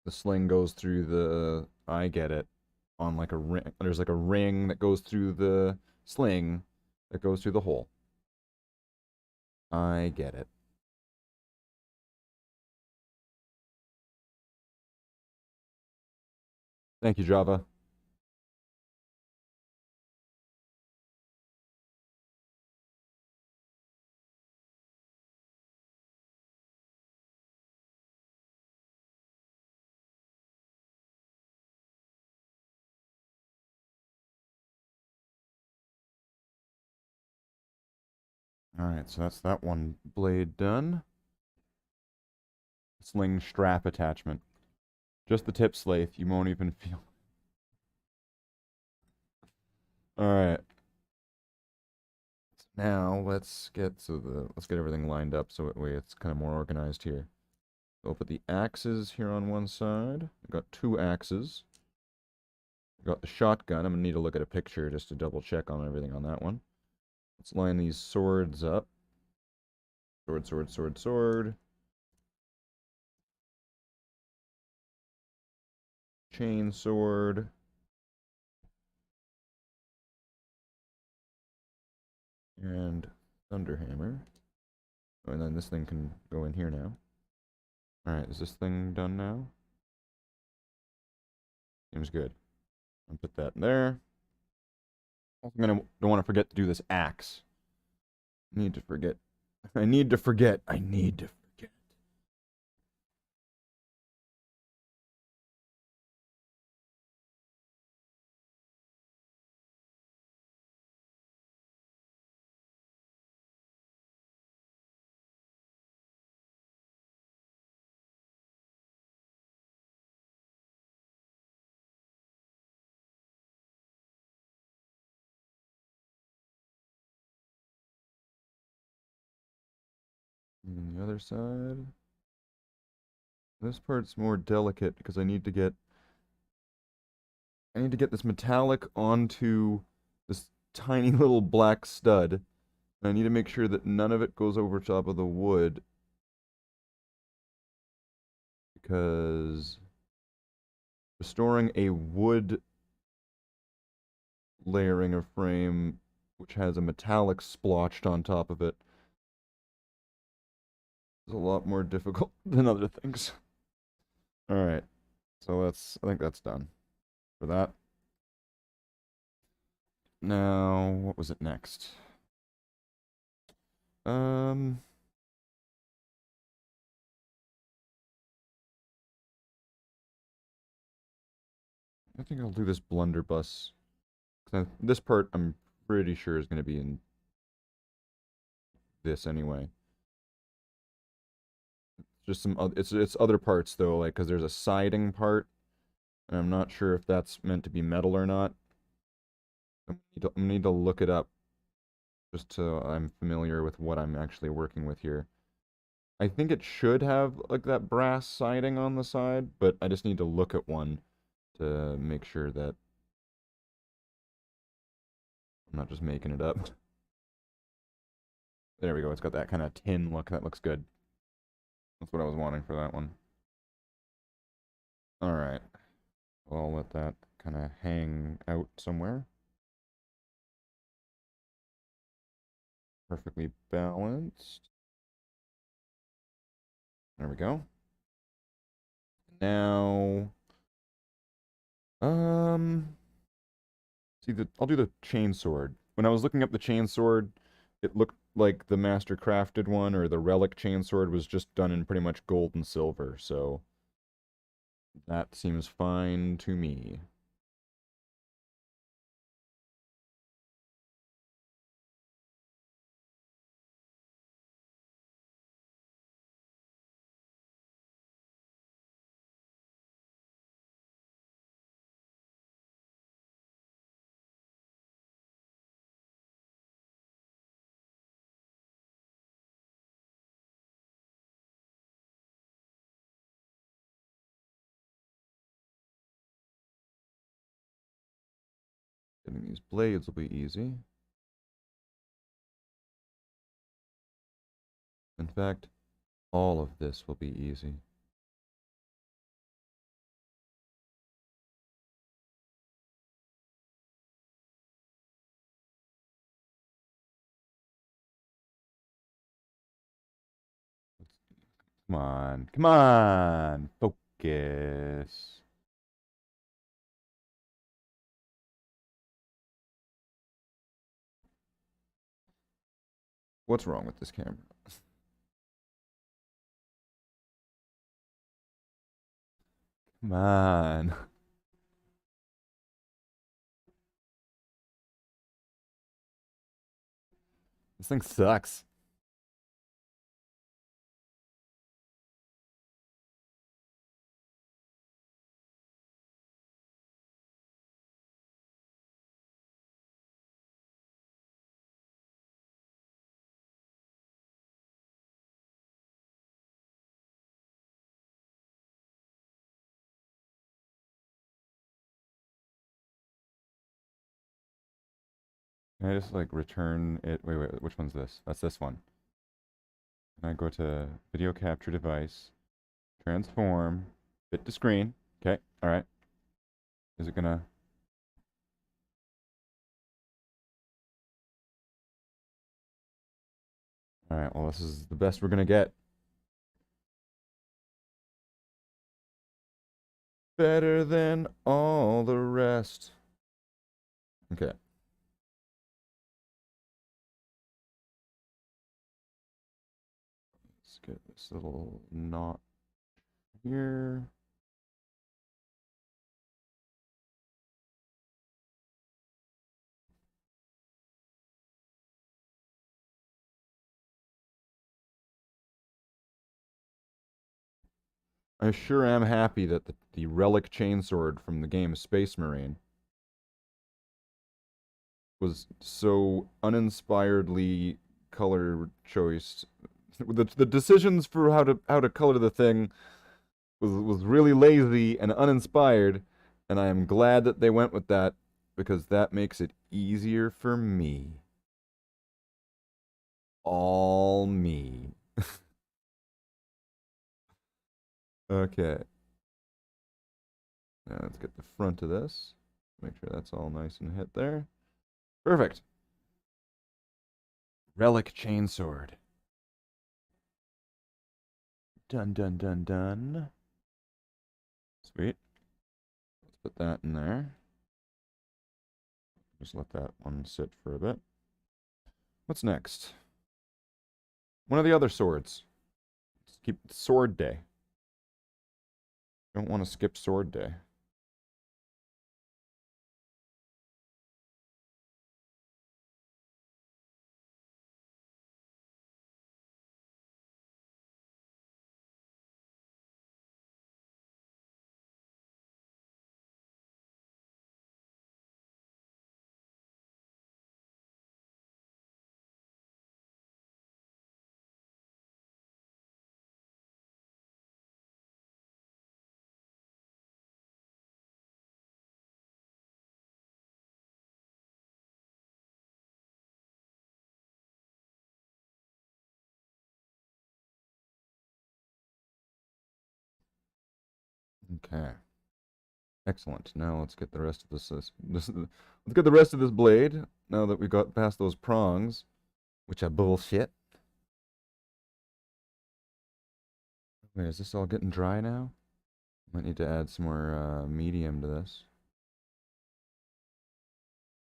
The sling goes through the... I get it. On like a ring. There's like a ring that goes through the sling that goes through the hole. I get it. Thank you, Java. Alright, so that's that one blade done. Sling strap attachment. Just the tip, Slayth. You won't even feel... Alright. Now let's get everything lined up so that way it's kind of more organized here. So I'll put the axes here on one side. I've got 2 axes. I've got the shotgun. I'm gonna need to look at a picture just to double check on everything on that one. Let's line these swords up. Sword, sword, sword, sword. Chain sword. And thunderhammer. Oh, and then this thing can go in here now. Alright, is this thing done now? Seems good. I'll put that in there. Also, don't want to forget to do this axe. Need to forget. I need to forget. I need to forget. And the other side. This part's more delicate because I need to get this metallic onto this tiny little black stud. And I need to make sure that none of it goes over top of the wood. Because restoring a wood layering of frame which has a metallic splotched on top of it is a lot more difficult than other things. Alright, so I think that's done for that. Now, what was it next? I think I'll do this blunderbuss. This part I'm pretty sure is going to be in this anyway. Just it's other parts though, like because there's a siding part, and I'm not sure if that's meant to be metal or not. I need to look it up, just so I'm familiar with what I'm actually working with here. I think it should have like that brass siding on the side, but I just need to look at one to make sure that I'm not just making it up. There we go. It's got that kind of tin look. That looks good. That's what I was wanting for that one. Alright. Well, I'll let that kind of hang out somewhere. Perfectly balanced. There we go. Now, see, I'll do the chainsword. When I was looking up the chainsword, it looked like the Master Crafted one, or the Relic chainsword, was just done in pretty much gold and silver, so that seems fine to me. Getting these blades will be easy. In fact, all of this will be easy. Come on, come on, focus. What's wrong with this camera? Come on. This thing sucks. Can I just like return it? Wait, which one's this? That's this one. And I go to video capture device, transform, fit to screen. Okay, alright. Is it gonna... Alright, well this is the best we're gonna get. Better than all the rest. Okay. Let's get this little knot here. I sure am happy that the Relic chainsword from the game Space Marine was so uninspiredly color choiced The decisions for how to color the thing was really lazy and uninspired, and I am glad that they went with that because that makes it easier for me. All me. Okay. Now let's get the front of this. Make sure that's all nice and hit there. Perfect. Relic chainsword. Dun dun dun dun. Sweet. Let's put that in there. Just let that one sit for a bit. What's next? One of the other swords. Let's keep sword day. Don't want to skip sword day. Okay. Excellent. Now let's get the rest of let's get the rest of this blade. Now that we got past those prongs, which are bullshit. Wait, is this all getting dry now? Might need to add some more medium to this.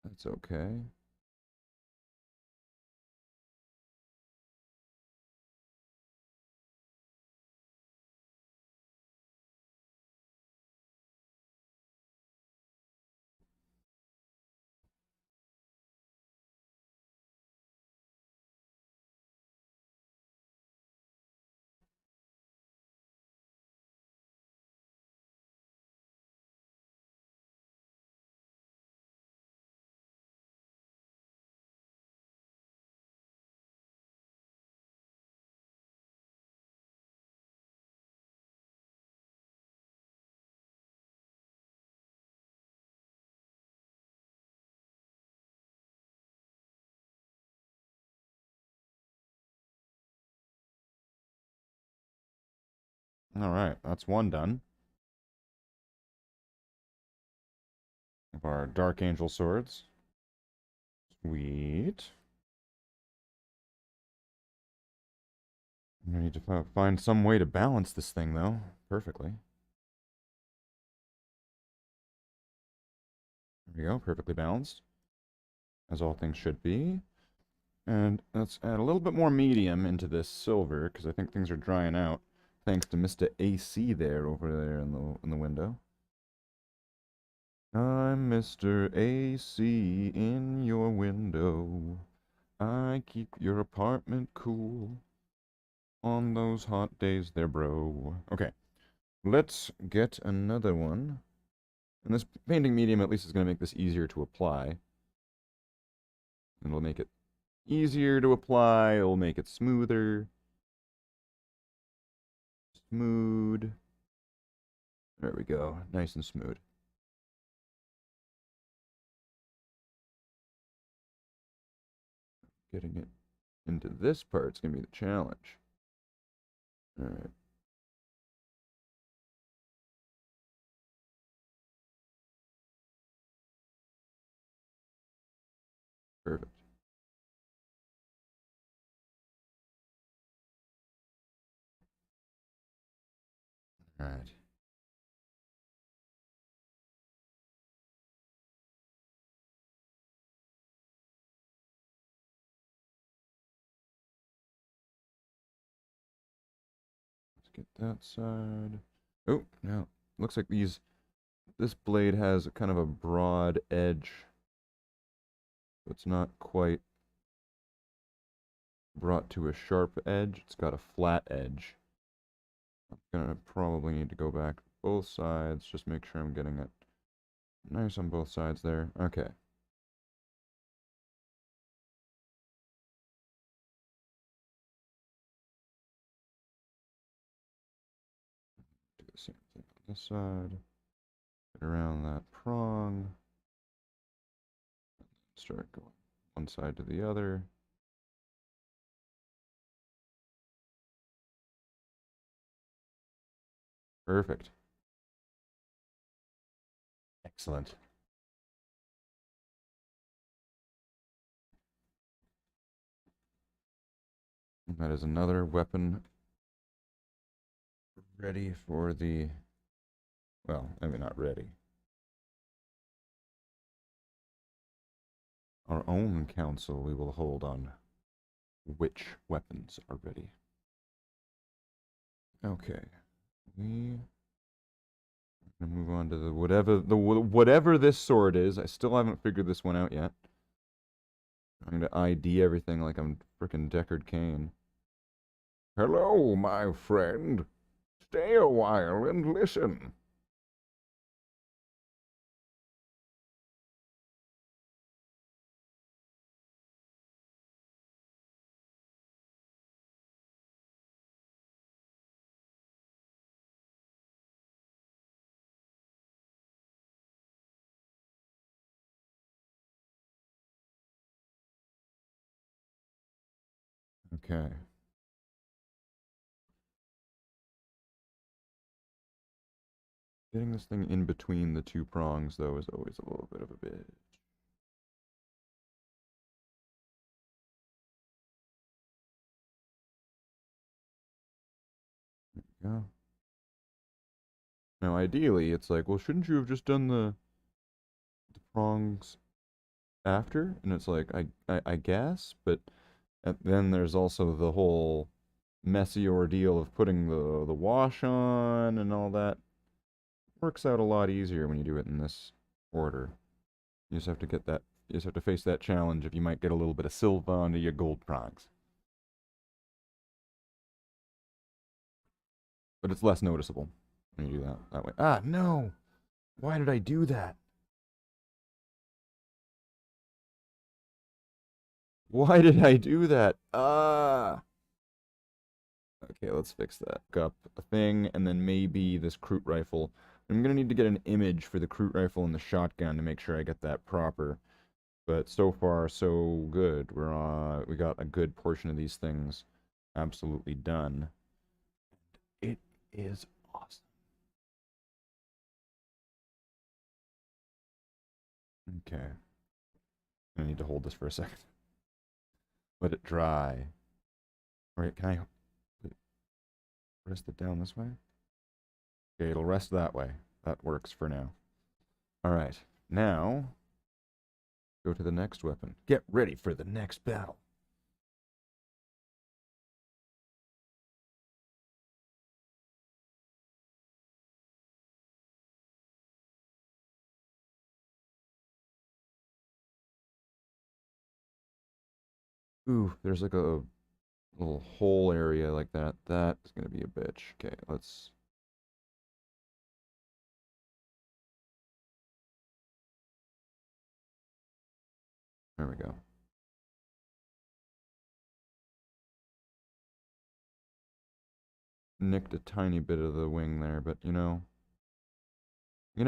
That's okay. All right, that's one done. Of our Dark Angel swords. Sweet. I need to find some way to balance this thing, though, perfectly. There we go, perfectly balanced. As all things should be. And let's add a little bit more medium into this silver, because I think things are drying out. Thanks to Mr. AC there, over there in the window. I'm Mr. AC in your window. I keep your apartment cool on those hot days there, bro. Okay, let's get another one. And this painting medium at least is going to make this easier to apply. And it'll make it easier to apply, it'll make it smoother. Smooth. There we go, nice and smooth. Getting it into this part's going to be the challenge. Alright. Perfect. Alright. Let's get that side. Oh, no. Looks like this blade has a kind of a broad edge. So it's not quite brought to a sharp edge. It's got a flat edge. I'm gonna probably need to go back both sides, just make sure I'm getting it nice on both sides there. Okay. this side. Get around that prong. Start going one side to the other. Perfect. Excellent. And that is another weapon ready for the, well, I mean, not ready. Our own council we will hold on which weapons are ready. Okay. We gonna move on to the whatever this sword is. I still haven't figured this one out yet. I'm gonna ID everything like I'm frickin' Deckard Cain. Hello, my friend. Stay a while and listen. Okay. Getting this thing in between the two prongs, though, is always a little bit of a bitch. Yeah. Now, ideally, it's like, well, shouldn't you have just done the prongs after? And it's like, I guess, but then there's also the whole messy ordeal of putting the wash on and all that. Works out a lot easier when you do it in this order. You just have to get that, you just have to face that challenge if you might get a little bit of silver onto your gold prongs. But it's less noticeable when you do that way. Ah, no! Why did I do that? Why did I do that? Ah! Okay, let's fix that. Up a thing, and then maybe this Krut rifle. I'm gonna need to get an image for the Krut rifle and the shotgun to make sure I get that proper. But so far, so good. We got a good portion of these things absolutely done. It is awesome. Okay. I need to hold this for a second. Let it dry. Alright, can I rest it down this way? Okay, it'll rest that way. That works for now. Alright, now go to the next weapon. Get ready for the next battle. Ooh, there's like a little hole area like that. That is gonna be a bitch. Okay, let's... There we go. Nicked a tiny bit of the wing there, but you know, we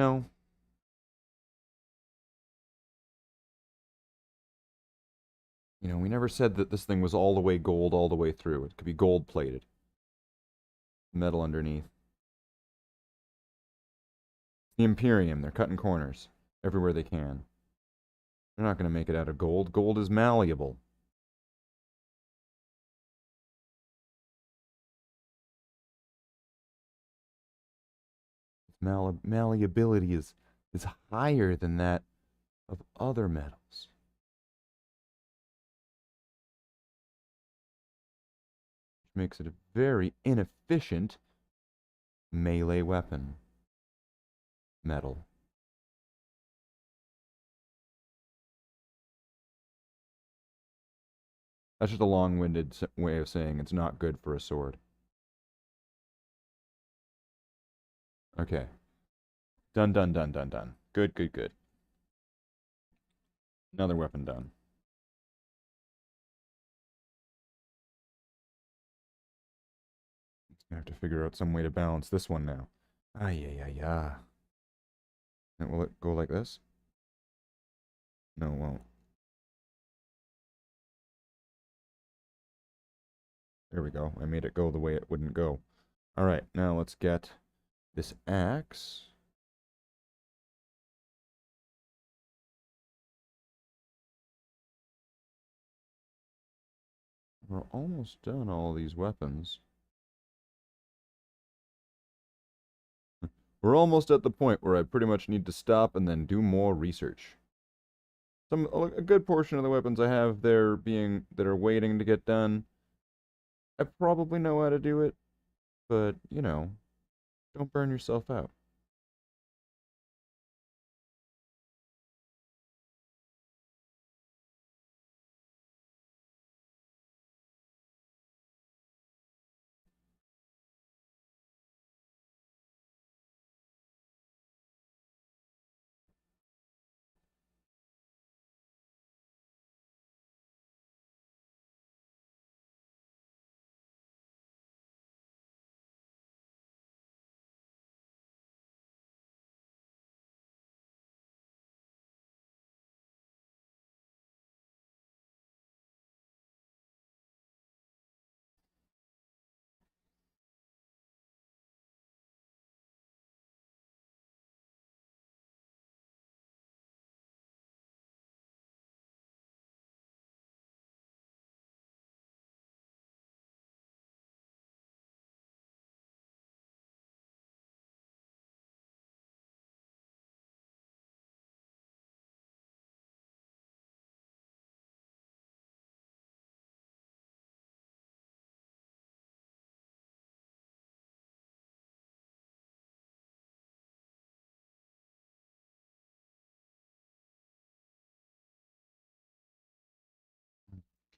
never said that this thing was all the way gold all the way through. It could be gold plated. Metal underneath. The Imperium, they're cutting corners everywhere they can. They're not going to make it out of gold. Gold is malleable. Malleability is higher than that of other metals. Which makes it a very inefficient melee weapon. Metal. That's just a long-winded way of saying it's not good for a sword. Okay. Done, done, done, done, done. Good, good, good. Another weapon done. I have to figure out some way to balance this one now. Ah, yeah, yeah, yeah. And will it go like this? No, it won't. There we go. I made it go the way it wouldn't go. All right, now let's get this axe. We're almost done all these weapons. We're almost at the point where I pretty much need to stop and then do more research. A good portion of the weapons I have there that are waiting to get done. I probably know how to do it, but you know, don't burn yourself out.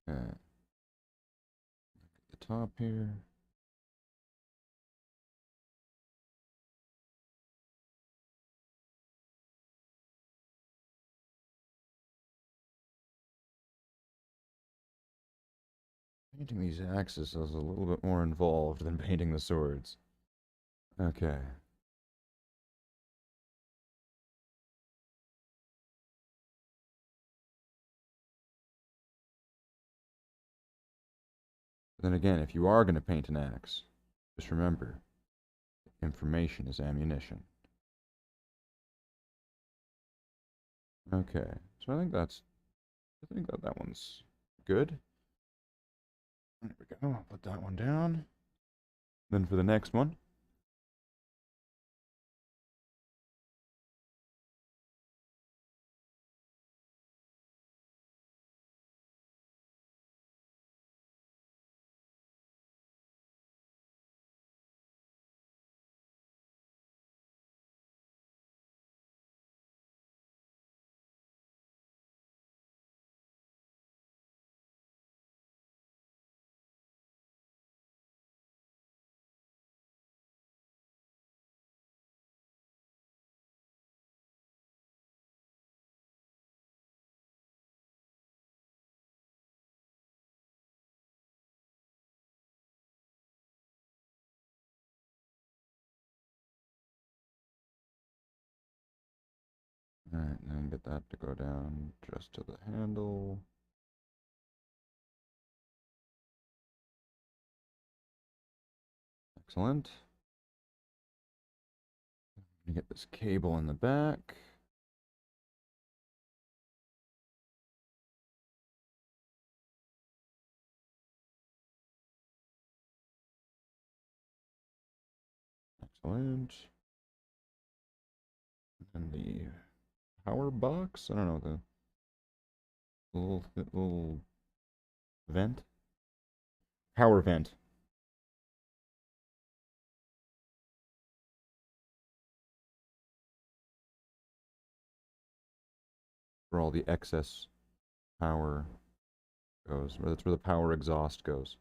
Okay, the top here. Painting these axes is a little bit more involved than painting the swords. Okay. Then again, if you are going to paint an axe, just remember, information is ammunition. Okay, so I think that one's good. There we go. I'll put that one down. Then for the next one, all right, then get that to go down just to the handle. Excellent. Get this cable in the back. Excellent. And the power box. I don't know, the little vent. Power vent. Where all the excess power goes. That's where the power exhaust goes.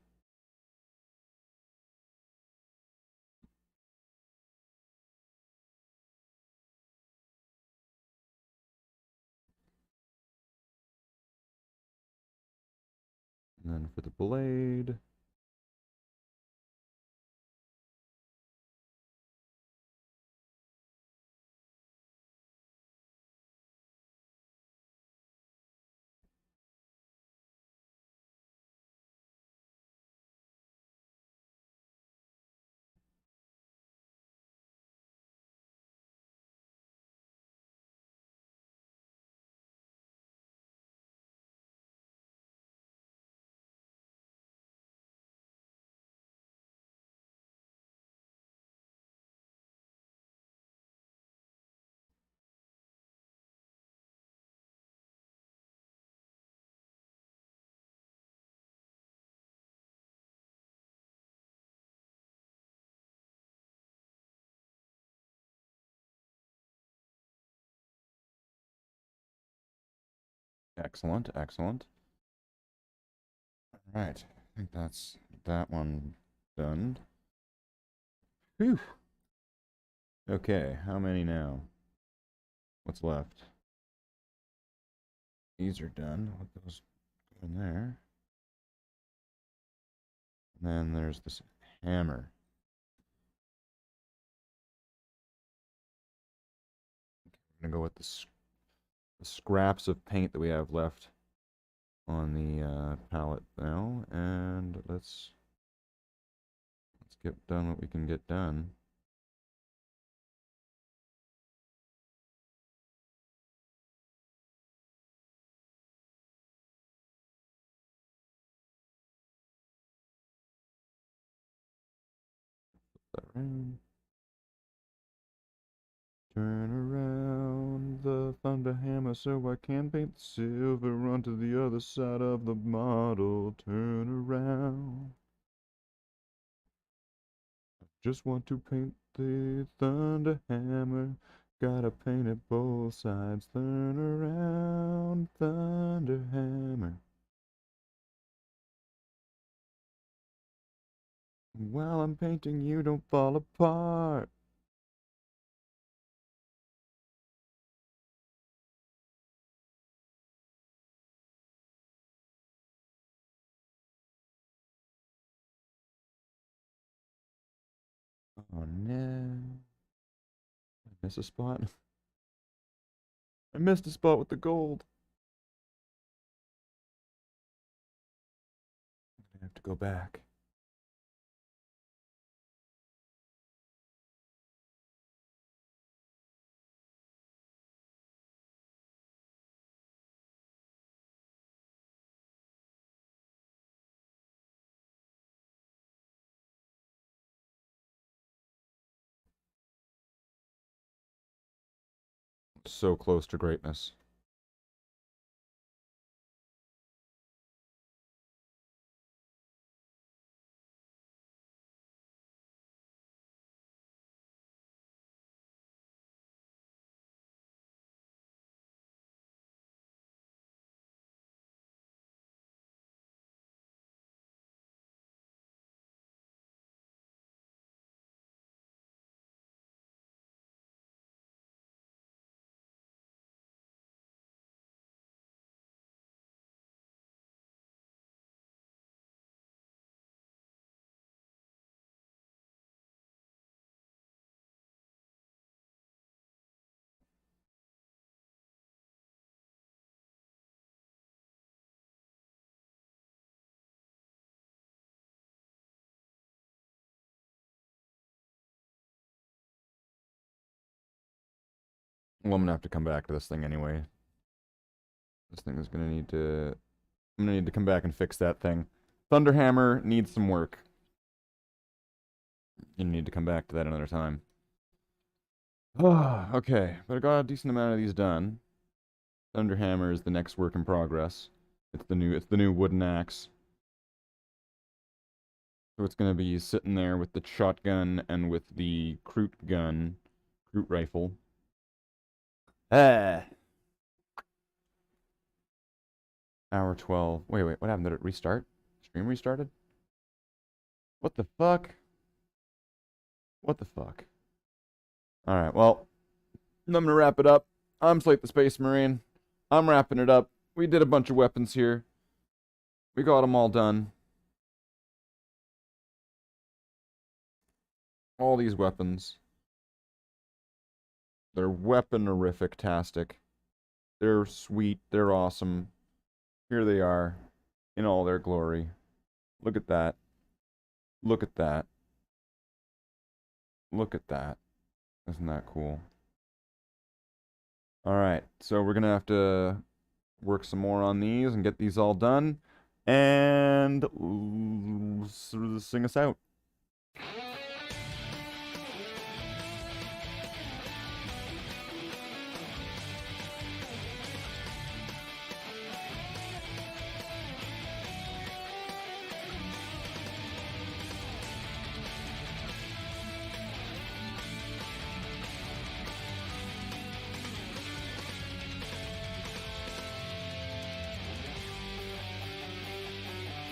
And then for the blade, Excellent, excellent. All right, I think that's that one done. Whew. Okay, how many now? What's left? These are done. Let those go in there. And then there's this hammer. I'm gonna go with the scraps of paint that we have left on the palette now, and let's get done what we can get done. Put that around. Turn around the thunder hammer so I can paint the silver onto the other side of the model. Turn around. Just want to paint the thunder hammer. Gotta paint it both sides. Turn around, thunder hammer. While I'm painting you, don't fall apart. Oh no. I missed a spot. I missed a spot with the gold. I have to go back. So close to greatness. Well, I'm gonna have to come back to this thing anyway. This thing is gonna need to... I'm gonna need to come back and fix that thing. Thunderhammer needs some work. You need to come back to that another time. Okay, but I got a decent amount of these done. Thunderhammer is the next work in progress. It's the new wooden axe. So it's gonna be sitting there with the shotgun and with the Kroot gun, Kroot rifle. Ah. Hour 12. Wait, what happened? Did it restart? Stream restarted? What the fuck? What the fuck? Alright, well, I'm gonna wrap it up. I'm Slayth the Space Marine. I'm wrapping it up. We did a bunch of weapons here. We got them all done. All these weapons. They're weaponorific-tastic. They're sweet. They're awesome. Here they are. In all their glory. Look at that. Look at that. Look at that. Isn't that cool? Alright, so we're gonna have to work some more on these and get these all done. And sing us out.